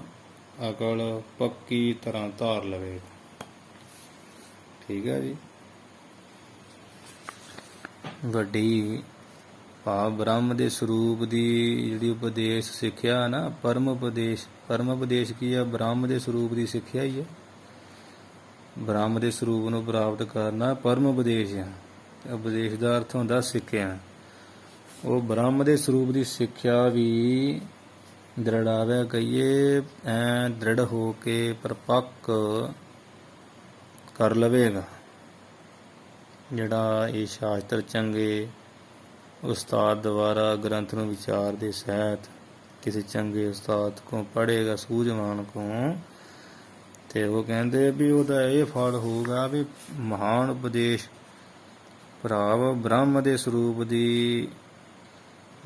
ਅਕਲ ਪੱਕੀ ਤਰ੍ਹਾਂ ਧਾਰ ਲਵੇਗਾ। ਠੀਕ ਹੈ ਜੀ। ਵੱਡੀ ਭਾਵ ਬ੍ਰਹਮ ਦੇ ਸਰੂਪ ਦੀ ਜਿਹੜੀ ਉਪਦੇਸ਼ ਸਿੱਖਿਆ ਨਾ, ਪਰਮ ਉਪਦੇਸ਼ ਕੀ ਆ? ਬ੍ਰਹਮ ਦੇ ਸਰੂਪ ਦੀ ਸਿੱਖਿਆ ਹੀ ਹੈ। ਬ੍ਰਹਮ ਦੇ ਸਰੂਪ ਨੂੰ ਪ੍ਰਾਪਤ ਕਰਨਾ ਪਰਮ ਉਪਦੇਸ਼ ਆ। ਉਪਦੇਸ਼ ਦਾ ਅਰਥ ਹੁੰਦਾ ਸਿੱਖਿਆ। ਉਹ ਬ੍ਰਹਮ ਦੇ ਸਰੂਪ ਦੀ ਸਿੱਖਿਆ ਵੀ ਦ੍ਰਿੜਾਵੇ ਕਹੀਏ, ਦ੍ਰਿੜ ਹੋ ਕੇ ਪਰਪੱਕ ਕਰ ਲਵੇਗਾ। ਜਿਹੜਾ ਇਹ ਸ਼ਾਸਤਰ ਚੰਗੇ ਉਸਤਾਦ ਦੁਆਰਾ ਗ੍ਰੰਥ ਨੂੰ ਵਿਚਾਰ ਦੇ ਸਹਿਤ ਕਿਸੇ ਚੰਗੇ ਉਸਤਾਦ ਕੋਲ ਪੜ੍ਹੇਗਾ, ਸੂਝਵਾਨ ਕੋਲ, ਤੇ ਉਹ ਕਹਿੰਦੇ ਵੀ ਉਹਦਾ ਇਹ ਫਲ ਹੋਊਗਾ ਵੀ ਮਹਾਨ ਉਪਦੇਸ਼ ਭਾਵ ਬ੍ਰਹਮ ਦੇ ਸਰੂਪ ਦੀ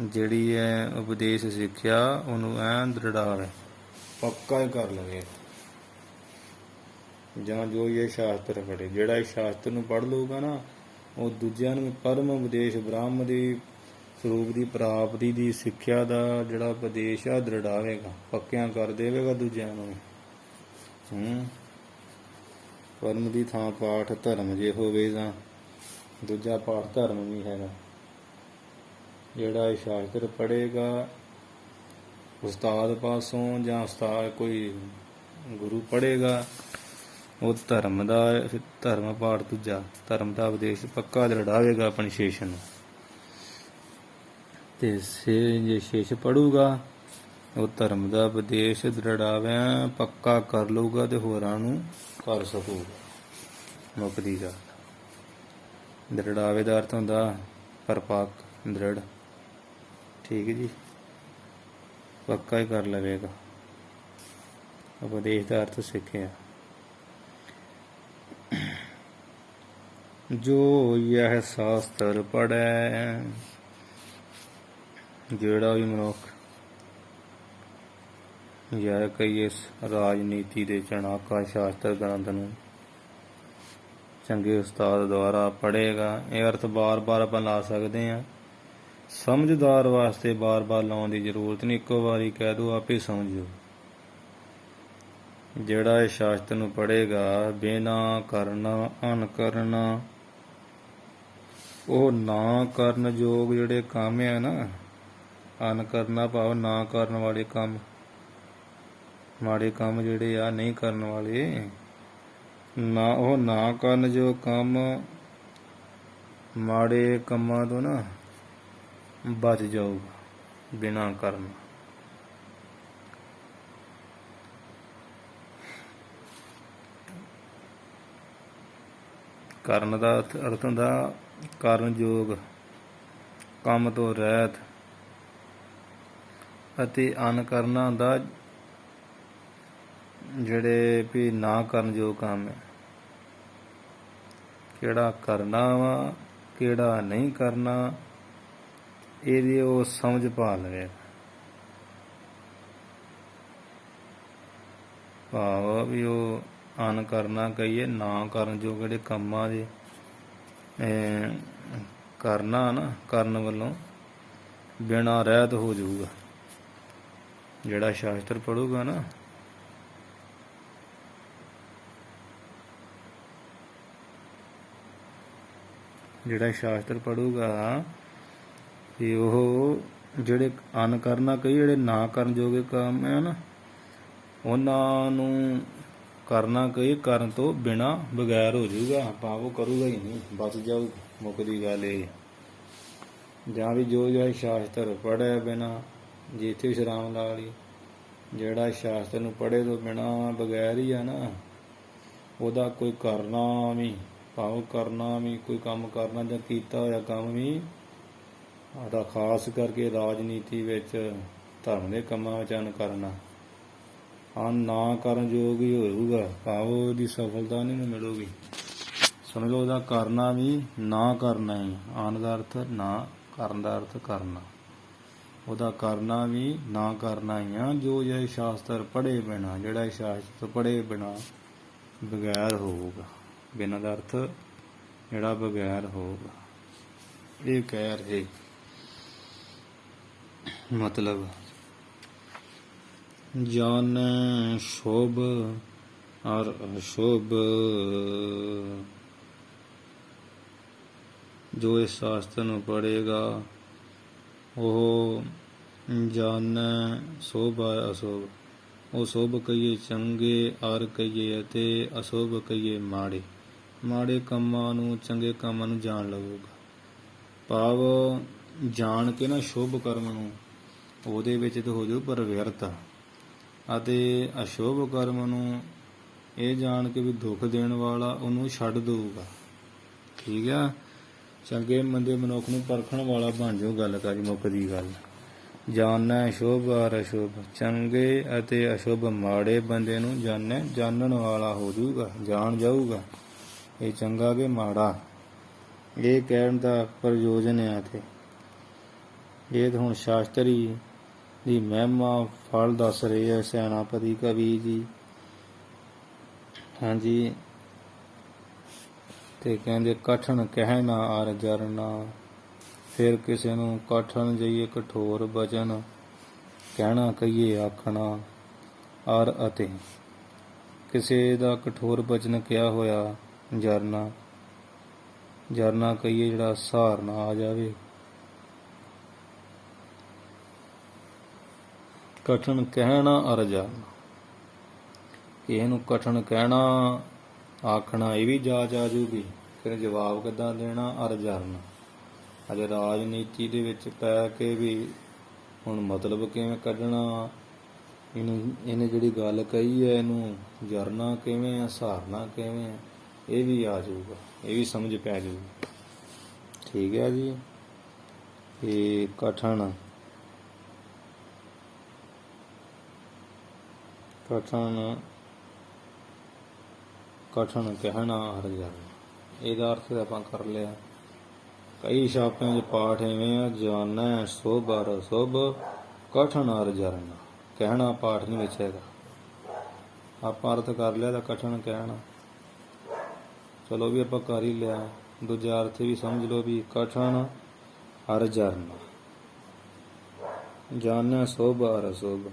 ਜਿਹੜੀ ਹੈ ਉਪਦੇਸ਼ ਸਿੱਖਿਆ, ਉਹਨੂੰ ਐਨ ਦ੍ਰਿੜਾਵੇ, ਪੱਕਾ ਹੀ ਕਰ ਲਵੇ। ਜਾਂ ਜੋ ਇਹ ਸ਼ਾਸਤਰ ਪੜ੍ਹੇ, ਜਿਹੜਾ ਇਸ ਸ਼ਾਸਤਰ ਨੂੰ ਪੜ੍ਹ ਲਊਗਾ ਨਾ, ਉਹ ਦੂਜਿਆਂ ਨੂੰ ਪਰਮ ਉਪਦੇਸ਼, ਬ੍ਰਹਮ ਦੀ ਸਰੂਪ ਦੀ ਪ੍ਰਾਪਤੀ ਦੀ ਸਿੱਖਿਆ ਦਾ ਜਿਹੜਾ ਉਪਦੇਸ਼ ਆ ਦ੍ਰਿੜਾਵੇਗਾ, ਪੱਕਿਆਂ ਕਰ ਦੇਵੇਗਾ ਦੂਜਿਆਂ ਨੂੰ। ਪਰਮ ਦੀ ਥਾਂ ਪਾਠ ਧਰਮ ਜੇ ਹੋਵੇ ਤਾਂ ਦੂਜਾ ਪਾਠ ਧਰਮ ਵੀ ਹੈਗਾ। ਜਿਹੜਾ ਇਹ ਸ਼ਾਸਤਰ ਪੜ੍ਹੇਗਾ ਉਸਤਾਦ ਪਾਸੋਂ ਜਾਂ ਉਸਤਾਦ ਕੋਈ ਗੁਰੂ ਪੜ੍ਹੇਗਾ, ਉਹ ਧਰਮ ਪਾਠ ਦੂਜਾ ਧਰਮ ਦਾ ਉਪਦੇਸ਼ ਪੱਕਾ ਦ੍ਰਿੜਾਵੇਗਾ ਆਪਣੀ ਸ਼ੇਸ਼ ਨੂੰ। ਤੇ ਜੇ ਸ਼ੇਸ਼ ਪੜੂਗਾ ਉਹ ਧਰਮ ਦਾ ਉਪਦੇਸ਼ ਦ੍ਰਿੜਾਵਿਆਂ ਪੱਕਾ ਕਰ ਲਊਗਾ ਤੇ ਹੋਰਾਂ ਨੂੰ ਕਰ ਸਕੂਗਾ। ਮੁਕਤੀ ਦਾ ਦ੍ਰਿੜਾਵੇ ਦਾ ਅਰਥ ਹੁੰਦਾ ਪਰਪੱਕ, ਦ੍ਰਿੜ। ਠੀਕ ਜੀ, ਪੱਕਾ ਹੀ ਕਰ ਲਵੇਗਾ। ਉਪਦੇਸ਼ ਦਾ ਅਰਥ ਸਿੱਖਿਆ। ਜੋ ਯਹ ਸ਼ਾਸਤਰ ਪੜ੍ਹੈ, ਜਿਹੜਾ ਵੀ ਮਨੁੱਖ ਯਹ ਕਹੀਏ ਰਾਜਨੀਤੀ ਦੇ ਚਣਾਕਾ ਸ਼ਾਸਤਰ ਗ੍ਰੰਥ ਨੂੰ ਚੰਗੇ ਉਸਤਾਦ ਦੁਆਰਾ ਪੜ੍ਹੇਗਾ। ਇਹ ਅਰਥ ਬਾਰ-ਬਾਰ ਆਪਾਂ ਲਾ ਸਕਦੇ ਹਾਂ। ਸਮਝਦਾਰ ਵਾਸਤੇ ਬਾਰ-ਬਾਰ ਲਾਉਣ ਦੀ ਜ਼ਰੂਰਤ ਨਹੀਂ, ਇੱਕੋ ਵਾਰੀ ਕਹਿ ਦਿਓ ਆਪੇ ਸਮਝੋ। ਜਿਹੜਾ ਇਹ ਸ਼ਾਸਤਰ ਨੂੰ ਪੜ੍ਹੇਗਾ ਬਿਨਾਂ ਕਰਨਾ ਅਨ ਕਰਨਾ, ਉਹ ਨਾ ਕਰਨ ਯੋਗ ਜਿਹੜੇ ਕੰਮ ਆ ਨਾ, ਅਨ ਕਰਨਾ ਭਾਵ ਨਾ ਕਰਨ ਵਾਲੇ ਕੰਮ, ਮਾੜੇ ਕੰਮ ਜਿਹੜੇ ਆ ਨਹੀਂ ਕਰਨ ਵਾਲੇ, ਨਾ ਉਹ ਨਾ ਕਰਨ ਜੋ ਕੰਮ, ਮਾੜੇ ਕੰਮਾਂ ਤੋਂ ਨਾ ਬਚ ਜਾਊਗਾ ਬਿਨਾਂ ਕਰਨ। ਕਰਨ ਦਾ ਅਰਥ ਹੁੰਦਾ ਕਰਨ ਯੋਗ, ਕੰਮ ਤੋਂ ਰਹਿਤ, ਅਤੇ ਅਨ ਕਰਨਾ ਹੁੰਦਾ ਜਿਹੜੇ ਵੀ ਨਾ ਕਰਨ ਯੋਗ ਕੰਮ ਹੈ। ਕਿਹੜਾ ਕਰਨਾ ਵਾ ਕਿਹੜਾ ਨਹੀਂ ਕਰਨਾ, ਇਹਦੀ ਉਹ ਸਮਝ ਪਾ ਲਵੇ। ਭਾਵ ਵੀ ਉਹ ਅਨ ਕਰਨਾ ਕਹੀਏ ਨਾ ਕਰਨ ਜੋ ਜਿਹੜੇ ਕੰਮਾਂ ਦੇ ਕਰਨਾ ਨਾ, ਕਰਨ ਵੱਲੋਂ ਬਿਨਾਂ ਰਹਿਤ ਹੋ ਜਾਊਗਾ। ਜਿਹੜਾ ਸ਼ਾਸਤਰ ਪੜੂਗਾ ਨਾ, ਜਿਹੜਾ ਸ਼ਾਸਤਰ ਪੜੂਗਾ ਤੇ ਉਹ ਜਿਹੜੇ ਅਨ ਕਰਨਾ ਕਈ ਜਿਹੜੇ ਨਾ ਕਰਨ ਜੋਗੇ ਕੰਮ ਹੈ ਨਾ, ਉਹਨਾਂ ਨੂੰ ਕਰਨਾ ਕਈ ਕਰਨ ਤੋਂ ਬਿਨਾਂ ਬਗੈਰ ਹੋ ਜਾਊਗਾ। ਭਾਵ ਉਹ ਕਰੂਗਾ ਹੀ ਨਹੀਂ, ਬਚ ਜਾਊ। ਮੁੱਕਦੀ ਗੱਲ ਇਹ। ਜਾਂ ਵੀ ਜੋ ਸ਼ਾਸਤਰ ਪੜ੍ਹਿਆ ਬਿਨਾਂ, ਜੇ ਇੱਥੇ ਵਿਸ਼ਰਾਮ ਲਾ ਲਈ, ਜਿਹੜਾ ਸ਼ਾਸਤਰ ਨੂੰ ਪੜ੍ਹੇ ਤੋਂ ਬਿਨਾਂ ਬਗੈਰ ਹੀ ਆ ਨਾ, ਉਹਦਾ ਕੋਈ ਕਰਨਾ ਵੀ, ਭਾਵ ਕਰਨਾ ਵੀ ਕੋਈ ਕੰਮ ਕਰਨਾ ਜਾਂ ਕੀਤਾ ਹੋਇਆ ਕੰਮ ਵੀ, ਉਹਦਾ ਖਾਸ ਕਰਕੇ ਰਾਜਨੀਤੀ ਵਿੱਚ ਧਰਮ ਦੇ ਕੰਮਾਂ ਵਿੱਚ ਅਨ ਕਰਨਾ, ਅਨ ਨਾ ਕਰਨ ਯੋਗ ਹੀ ਹੋਊਗਾ। ਭਾਵ ਉਹਦੀ ਸਫਲਤਾ ਨਹੀਂ ਮਿਲੂਗੀ। ਸਮਝੋ ਉਹਦਾ ਕਰਨਾ ਵੀ ਨਾ ਕਰਨਾ ਹੀ, ਅਨ ਦਾ ਅਰਥ ਨਾ, ਕਰਨ ਦਾ ਅਰਥ ਕਰਨਾ, ਉਹਦਾ ਕਰਨਾ ਵੀ ਨਾ ਕਰਨਾ ਹੀ ਆ। ਜੋ ਇਹ ਸ਼ਾਸਤਰ ਪੜ੍ਹੇ ਬਿਨਾਂ, ਜਿਹੜਾ ਸ਼ਾਸਤਰ ਪੜ੍ਹੇ ਬਿਨਾਂ ਬਗੈਰ ਹੋਊਗਾ। ਬਿਨਾਂ ਦਾ ਅਰਥ ਜਿਹੜਾ ਬਗੈਰ ਹੋਊਗਾ, ਇਹ ਕਹਿ ਰਹੇ। ਮਤਲਬ ਜਾਣੈ ਸ਼ੁਭ ਔਰ ਅਸ਼ੁਭ, ਜੋ ਇਸ ਸ਼ਾਸਤਰ ਨੂੰ ਪੜ੍ਹੇਗਾ ਉਹ ਜਾਣੈ ਸ਼ੁਭ ਔਰ ਅਸ਼ੁਭ। ਉਹ ਸ਼ੁਭ ਕਹੀਏ ਚੰਗੇ ਔਰ ਕਹੀਏ ਅਤੇ ਅਸ਼ੁਭ ਕਹੀਏ ਮਾੜੇ। ਮਾੜੇ ਕੰਮਾਂ ਨੂੰ ਚੰਗੇ ਕੰਮਾਂ ਨੂੰ ਜਾਣ ਲਵੇਗਾ। ਭਾਵ ਜਾਣ ਕੇ ਨਾ ਸ਼ੁਭ ਕਰਮ ਨੂੰ, ਉਹਦੇ ਵਿੱਚ ਤਾਂ ਹੋ ਜਾਊ ਪਰਵਿਰਤ, ਅਤੇ ਅਸ਼ੁਭ ਕਰਮ ਨੂੰ ਇਹ ਜਾਣ ਕੇ ਵੀ ਦੁੱਖ ਦੇਣ ਵਾਲਾ, ਉਹਨੂੰ ਛੱਡ ਦਊਗਾ। ਠੀਕ ਆ। ਚੰਗੇ ਮੰਦੇ ਮਨੁੱਖ ਨੂੰ ਪਰਖਣ ਵਾਲਾ ਬਣ ਜਾਊ। ਗੱਲ ਕਰੀ ਮੁੱਕਦੀ ਗੱਲ। ਜਾਣੈ ਸ਼ੁਭ ਔਰ ਅਸ਼ੁਭ, ਚੰਗੇ ਅਤੇ ਅਸ਼ੁਭ ਮਾੜੇ ਬੰਦੇ ਨੂੰ ਜਾਣਨ ਵਾਲਾ ਹੋ ਜਾਊਗਾ, ਜਾਣ ਜਾਊਗਾ ਇਹ ਚੰਗਾ ਕਿ ਮਾੜਾ। ਇਹ ਕਹਿਣ ਦਾ ਪ੍ਰਯੋਜਨ ਹੈ। ਤੇ ਇਹ ਤਾਂ ਹੁਣ ਸ਼ਾਸਤਰੀ ਦੀ ਮਹਿਮਾ ਫਲ ਦੱਸ ਰਹੇ ਹੈ ਸੈਨਾਪਤੀ ਕਵੀ ਜੀ। ਹਾਂਜੀ, ਤੇ ਕਹਿੰਦੇ ਕਠਨ ਕਹਿਣਾ ਔਰ ਜਰਨਾ। ਫਿਰ ਕਿਸੇ ਨੂੰ ਕਠਨ ਜਾਈਏ ਕਠੋਰ ਬਚਨ ਕਹਿਣਾ ਕਹੀਏ ਆਖਣਾ, ਔਰ ਅਤੇ ਕਿਸੇ ਦਾ ਕਠੋਰ ਬਚਨ ਕਿਹਾ ਹੋਇਆ ਜਰਨਾ। ਜਰਨਾ ਕਹੀਏ ਜਿਹੜਾ ਸਹਾਰਨਾ ਆ ਜਾਵੇ। ਕਠਨ ਕਹਿਣਾ ਅਰ ਜਰਨਾ, ਕਿਸੇ ਨੂੰ ਕਠਨ ਕਹਿਣਾ ਆਖਣਾ ਇਹ ਵੀ ਜਾਚ ਆ ਜੂਗੀ, ਫਿਰ ਜਵਾਬ ਕਿੱਦਾਂ ਦੇਣਾ ਅਰ ਜਰਨਾ। ਅਜੇ ਰਾਜਨੀਤੀ ਦੇ ਵਿੱਚ ਪੈ ਕੇ ਵੀ ਹੁਣ ਮਤਲਬ ਕਿਵੇਂ ਕੱਢਣਾ, ਇਹਨੇ ਜਿਹੜੀ ਗੱਲ ਕਹੀ ਹੈ ਇਹਨੂੰ ਜਰਨਾ ਕਿਵੇਂ ਆ, ਸਹਾਰਨਾ ਕਿਵੇਂ ਆ, ਇਹ ਵੀ ਆ ਜਾਊਗਾ, ਇਹ ਵੀ ਸਮਝ ਪੈ ਜਾਊਗੀ। ਠੀਕ ਹੈ ਜੀ। ਇਹ ਕਠਨ ਕਠਨ ਕਠਨ ਕਹਿਣਾ ਹਰ ਜਰਨਾ, ਇਹਦਾ ਅਰਥ ਆਪਾਂ ਕਰ ਲਿਆ। ਕਈ ਛਾਪਿਆਂ 'ਚ ਪਾਠ ਐਵੇਂ ਆ, ਜਾਣੈ ਸੁਭ ਅਰ ਸੁਭ ਕਠਨ ਅਰ ਜਰਨਾ, ਕਹਿਣਾ ਪਾਠ ਨਹੀਂ ਵਿੱਚ ਹੈਗਾ। ਆਪਾਂ ਅਰਥ ਕਰ ਲਿਆ ਤਾਂ ਕਠਨ ਕਹਿਣਾ, ਚਲੋ ਵੀ ਆਪਾਂ ਕਰ ਹੀ ਲਿਆ। ਦੂਜਾ ਅਰਥ ਵੀ ਸਮਝ ਲਓ ਵੀ ਕਠਨ ਅਰ ਜਰਨਾ, ਜਾਣੈ ਸੁਭ ਅਰ ਅਸੁਭ।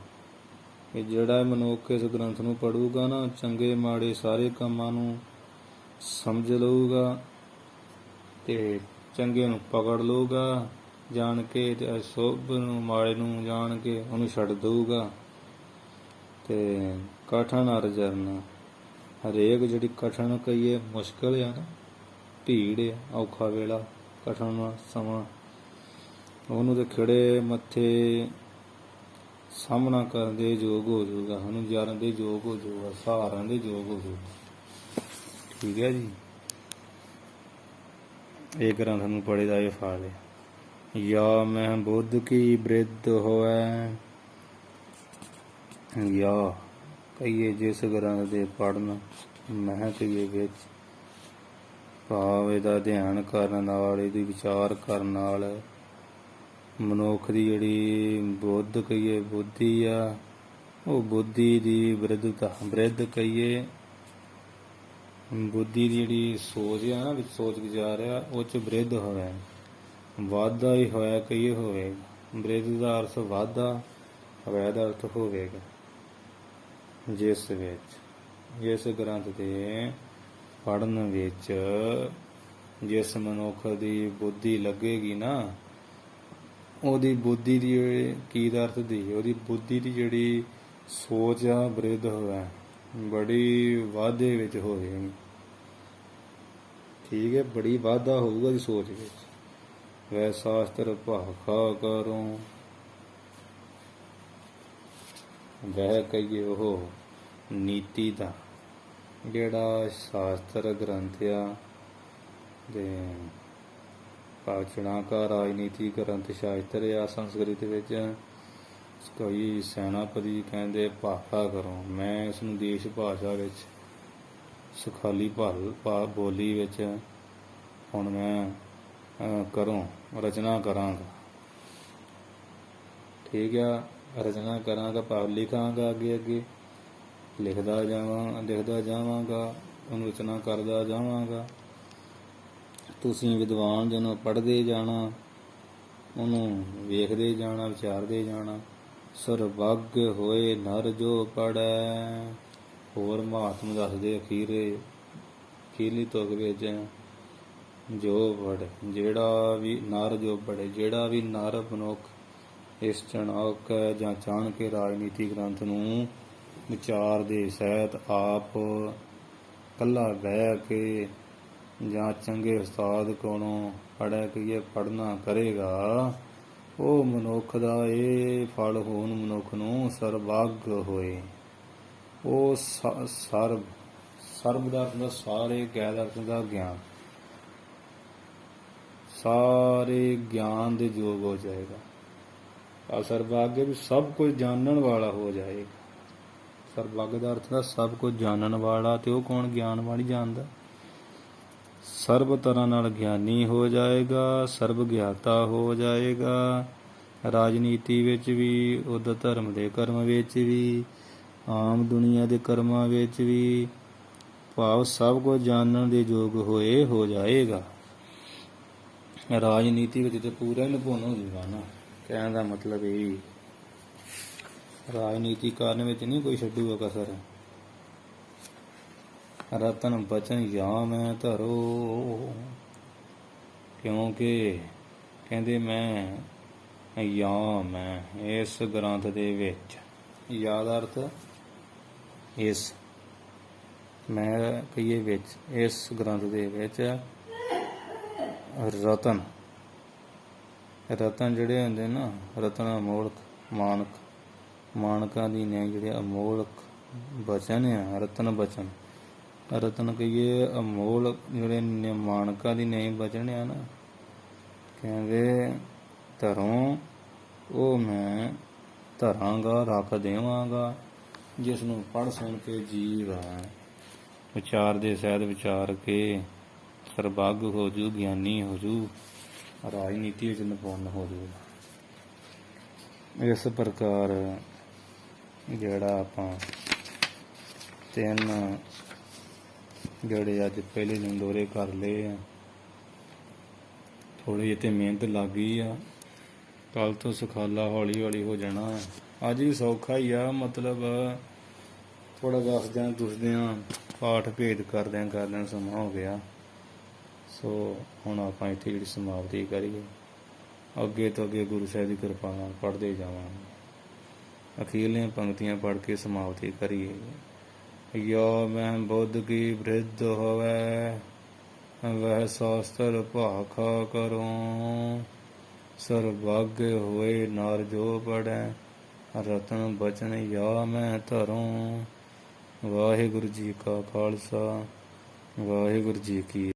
ਇਹ ਜਿਹੜਾ ਮਨੁੱਖ ਇਸ ਗ੍ਰੰਥ ਨੂੰ ਪੜ੍ਹੂਗਾ ਨਾ, ਚੰਗੇ ਮਾੜੇ ਸਾਰੇ ਕੰਮਾਂ ਨੂੰ ਸਮਝ ਲਊਗਾ ਤੇ ਚੰਗੇ ਨੂੰ ਪਕੜ ਲਊਗਾ ਜਾਣ ਕੇ, ਤੇ ਅਸ਼ੁਭ ਨੂੰ ਮਾੜੇ ਨੂੰ ਜਾਣ ਕੇ ਉਹਨੂੰ ਛੱਡ ਦਊਗਾ। ਤੇ ਕਠਨ ਅਰ ਜਰਨਾ, ਹਰੇਕ ਜਿਹੜੀ ਕਠਨ ਕਹੀਏ ਮੁਸ਼ਕਿਲ ਆ ਨਾ, ਭੀੜ ਆ, ਔਖਾ ਵੇਲਾ, ਕਠਨ ਸਮਾਂ, ਉਹਨੂੰ ਤੇ ਖਿੜੇ ਮੱਥੇ ਸਾਹਮਣਾ ਕਰਨ ਦੇ ਯੋਗ ਹੋ ਜਾਊਗਾ, ਉਹਨੂੰ ਜਰਨ ਦੇ ਯੋਗ ਹੋ ਜਾਊਗਾ, ਸਹਾਰਨ ਦੇ ਯੋਗ ਹੋ ਜਾਊਗਾ। ਠੀਕ ਹੈ ਜੀ। ਇਹ ਗ੍ਰੰਥ ਨੂੰ ਪੜ੍ਹੇ ਦਾ ਇਹ ਫਲ ਹੈ। ਯਾ ਮਹਿ ਬੁੱਧ ਕੀ ਬ੍ਰਿਧ ਹੋਵੈ, ਯਾ ਕਹੀਏ ਜਿਸ ਗ੍ਰੰਥ ਦੇ ਪੜ੍ਹਨ, ਮਹਿ ਕਹੀਏ ਵਿੱਚ, ਭਾਵ ਇਹਦਾ ਧਿਆਨ ਕਰਨ ਨਾਲ, ਇਹਦੀ ਵਿਚਾਰ ਕਰਨ ਨਾਲ ਮਨੁੱਖ ਦੀ ਜਿਹੜੀ ਬੁੱਧ ਕਹੀਏ ਬੁੱਧੀ ਆ, ਉਹ ਬੁੱਧੀ ਦੀ ਬ੍ਰਿਧ ਕਹੀਏ, ਬੁੱਧੀ ਦੀ ਜਿਹੜੀ ਸੋਚ ਆ ਨਾ, ਵਿੱਚ ਸੋਚ ਵਿਚਾਰ ਆ, ਉਹ 'ਚ ਬ੍ਰਿਧ ਹੋਇਆ, ਵਾਧਾ ਹੀ ਹੋਇਆ ਕਹੀਏ ਹੋਵੇਗਾ। ਬ੍ਰਿਧ ਦਾ ਅਰਥ ਵਾਧਾ, ਹੋਇਆ ਦਾ ਅਰਥ ਹੋਵੇਗਾ। ਜਿਸ ਵਿੱਚ, ਜਿਸ ਗ੍ਰੰਥ ਦੇ ਪੜ੍ਹਨ ਵਿੱਚ ਜਿਸ ਮਨੁੱਖ ਦੀ ਬੁੱਧੀ ਲੱਗੇਗੀ ਨਾ, ਉਹਦੀ ਬੁੱਧੀ ਦੀ ਕੀ ਦਾ ਅਰਥ ਦੀ, ਉਹਦੀ ਬੁੱਧੀ ਦੀ ਜਿਹੜੀ ਸੋਚ ਆ ਬ੍ਰਿਧ ਹੋਇਆ, ਬੜੀ ਵਾਧੇ ਵਿੱਚ ਹੋਵੇਗੀ। ਠੀਕ ਹੈ, ਬੜੀ ਵਾਧਾ ਹੋਊਗਾ ਉਹਦੀ ਸੋਚ ਵਿੱਚ। ਵੈ ਸ਼ਾਸਤਰ ਭਾਖਾ ਕਰੋ, ਵਹਿ ਕਹੀਏ ਉਹ ਨੀਤੀ ਦਾ ਜਿਹੜਾ ਸ਼ਾਸਤਰ ਗ੍ਰੰਥ ਆ, ਤੇ ਭਾਸ਼ਣਾ ਕਾ ਰਾਜਨੀਤੀ ਗ੍ਰੰਥ ਸ਼ਾਸਤਰ ਆ ਸੰਸਕ੍ਰਿਤ ਵਿੱਚ। ਕੋਈ ਸੈਨਾਪਤੀ ਕਹਿੰਦੇ ਭਾਖਾ ਕਰੋ, ਮੈਂ ਇਸ ਨੂੰ ਦੇਸ਼ ਭਾਸ਼ਾ ਵਿੱਚ ਸੁਖਾਲੀ ਬੋਲੀ ਵਿੱਚ ਹੁਣ ਮੈਂ ਕਰੂੰ, ਰਚਨਾ ਕਰਾਂਗਾ। ਠੀਕ ਆ, ਰਚਨਾ ਕਰਾਂਗਾ ਭਾਵ ਲਿਖਾਂਗਾ, ਅੱਗੇ ਅੱਗੇ ਲਿਖਦਾ ਜਾਵਾਂਗਾ, ਉਹਨੂੰ ਰਚਨਾ ਕਰਦਾ ਜਾਵਾਂਗਾ। ਤੁਸੀਂ ਵਿਦਵਾਨ ਜਨੋ ਪੜ੍ਹਦੇ ਜਾਣਾ, ਉਹਨੂੰ ਵੇਖਦੇ ਜਾਣਾ, ਵਿਚਾਰਦੇ ਜਾਣਾ। ਸਰਬੱਗ ਹੋਏ ਨਰ ਜੋ ਪੜ੍ਹੈ, ਹੋਰ ਮਹਾਤਮ ਦੱਸਦੇ ਅਖੀਰਲੀ ਤੁਕ ਵਿੱਚ, ਜੋ ਪੜ੍ਹੇ, ਜਿਹੜਾ ਵੀ ਨਰ ਜੋ ਪੜ੍ਹੇ, ਜਿਹੜਾ ਵੀ ਨਰ ਮਨੁੱਖ ਇਸ ਚਣਾਕ ਜਾਂ ਚਾਣ ਕੇ ਰਾਜਨੀਤੀ ਗ੍ਰੰਥ ਨੂੰ ਵਿਚਾਰ ਦੇ ਸਹਿਤ ਆਪ ਇਕੱਲਾ ਬਹਿ ਕੇ ਜਾਂ ਚੰਗੇ ਉਸਤਾਦ ਕੋਲੋਂ ਪੜ੍ਹਨਾ ਕਰੇਗਾ, ਉਹ ਮਨੁੱਖ ਦਾ ਇਹ ਫਲ ਹੋਣ ਮਨੁੱਖ ਨੂੰ ਸਰਬੱਗ ਹੋਏ। ਉਹ ਸਰਬ ਦਾ ਅਰਥ ਸਾਰੇ, ਗੈਰ ਦਾ ਅਰਥ ਦਾ ਗਿਆਨ, ਸਾਰੇ ਗਿਆਨ ਦੇ ਯੋਗ ਹੋ ਜਾਏਗਾ। ਆ ਸਰਬੱਗ ਵੀ ਸਭ ਕੁਝ ਜਾਣਨ ਵਾਲਾ ਹੋ ਜਾਏਗਾ। ਸਰਬੱਗ ਦਾ ਅਰਥ ਦਾ ਸਭ ਕੁਝ ਜਾਣਨ ਵਾਲਾ, ਤੇ ਉਹ ਕੌਣ? ਗਿਆਨ ਵਾਲੀ ਜਾਣਦਾ। ਸਰਬ ਤਰ੍ਹਾਂ ਨਾਲ ਗਿਆਨੀ ਹੋ ਜਾਏਗਾ, ਸਰਬ ਗਿਆਤਾ ਹੋ ਜਾਏਗਾ। ਰਾਜਨੀਤੀ ਵਿੱਚ ਵੀ, ਉਦ ਧਰਮ ਦੇ ਕਰਮ ਵਿੱਚ ਵੀ, ਆਮ ਦੁਨੀਆ ਦੇ ਕਰਮਾਂ ਵਿੱਚ ਵੀ, ਭਾਵ ਸਭ ਕੁਝ ਜਾਣਨ ਦੇ ਯੋਗ ਹੋ ਜਾਏਗਾ। ਰਾਜਨੀਤੀ ਵਿੱਚ ਤੇ ਪੂਰਾ ਹੀ ਨਿਪੁੰਨ ਹੋ ਜਾਊਗਾ ਨਾ, ਕਹਿਣ ਦਾ ਮਤਲਬ ਇਹ, ਰਾਜਨੀਤੀ ਕਰਨ ਵਿੱਚ ਨਹੀਂ ਕੋਈ ਛੱਡੂਗਾ ਕਸਰ। ਰਤਨ ਬਚਨ ਜਾਂ ਮੈਂ ਧਰੋ, ਕਿਉਂਕਿ ਕਹਿੰਦੇ ਮੈਂ ਇਸ ਗ੍ਰੰਥ ਦੇ ਵਿੱਚ, ਯਾਦ ਅਰਥ ਇਸ, ਮੈਂ ਕਹੀਏ ਵਿੱਚ, ਇਸ ਗ੍ਰੰਥ ਦੇ ਵਿੱਚ ਰਤਨ ਜਿਹੜੇ ਹੁੰਦੇ ਨਾ, ਰਤਨ ਅਮੋਲਕ, ਮਾਨਕਾਂ ਦੀ ਨੇ ਜਿਹੜੇ ਅਮੋਲਕ ਬਚਨ ਆ, ਰਤਨ ਕਹੀਏ ਅਮੋਲਕ ਜਿਹੜੇ ਮਾਨਕਾਂ ਦੀ ਨਹੀਂ ਬਚਨ ਆ ਨਾ, ਕਹਿੰਦੇ ਧਰੋਂ ਉਹ ਮੈਂ ਧਰਾਂਗਾ, ਰੱਖ ਦੇਵਾਂਗਾ, ਜਿਸ ਨੂੰ ਪੜ੍ਹ ਸੁਣ ਕੇ ਜੀਵ ਵਿਚਾਰ ਦੇ ਸਹਿਤ ਵਿਚਾਰ ਕੇ ਸਰਬੱਗ ਹੋ ਜੂ, ਗਿਆਨੀ ਹੋ ਜੂ, ਰਾਜਨੀਤੀ ਵਿੱਚ ਨਿਪੁੰਨ ਹੋ ਜੂਗਾ। ਇਸ ਪ੍ਰਕਾਰ ਜਿਹੜਾ ਆਪਾਂ ਤਿੰਨ ਜਿਹੜੇ ਅੱਜ ਪਹਿਲੇ ਦਿਨ ਦੋਰੇ ਕਰ ਲਏ ਆ, ਥੋੜ੍ਹੀ ਜਿਹੀ ਤੇ ਮਿਹਨਤ ਲੱਗ ਗਈ ਆ, ਕੱਲ੍ਹ ਤੋਂ ਸੁਖਾਲਾ ਹੌਲੀ ਹੌਲੀ ਹੋ ਜਾਣਾ। ਅੱਜ ਵੀ ਸੌਖਾ ਹੀ ਆ, ਮਤਲਬ ਥੋੜ੍ਹਾ ਦੱਸਦਿਆਂ ਪਾਠ ਭੇਦ ਕਰਦਿਆਂ ਸਮਾਂ ਹੋ ਗਿਆ। ਸੋ ਹੁਣ ਆਪਾਂ ਇੱਥੇ ਜਿਹੜੀ ਸਮਾਪਤੀ ਕਰੀਏ, ਅੱਗੇ ਤੋਂ ਅੱਗੇ ਗੁਰੂ ਸਾਹਿਬ ਦੀ ਕਿਰਪਾ ਨਾਲ ਪੜ੍ਹਦੇ ਜਾਵਾਂਗੇ। ਅਖੀਰਲੀਆਂ ਪੰਕਤੀਆਂ ਪੜ੍ਹ ਕੇ ਸਮਾਪਤੀ ਕਰੀਏ। ਯੋ ਮੈਂ ਬੁੱਧ ਕੀ ਬ੍ਰਿਧ ਹੋਵੈ, ਵਹ ਸ਼ਾਸਤਰ ਭਾਖਾ ਕਰੋ, ਸਰਬੱਗ ਹੋਏ ਨਰ ਜੋ ਪੜੈ, ਰਤਨ ਬਚਨ ਯਾ ਮੈਂ ਧਰੋਂ। ਵਾਹਿਗੁਰੂ ਜੀ ਕਾ ਖਾਲਸਾ, ਵਾਹਿਗੁਰੂ ਜੀ ਕੀ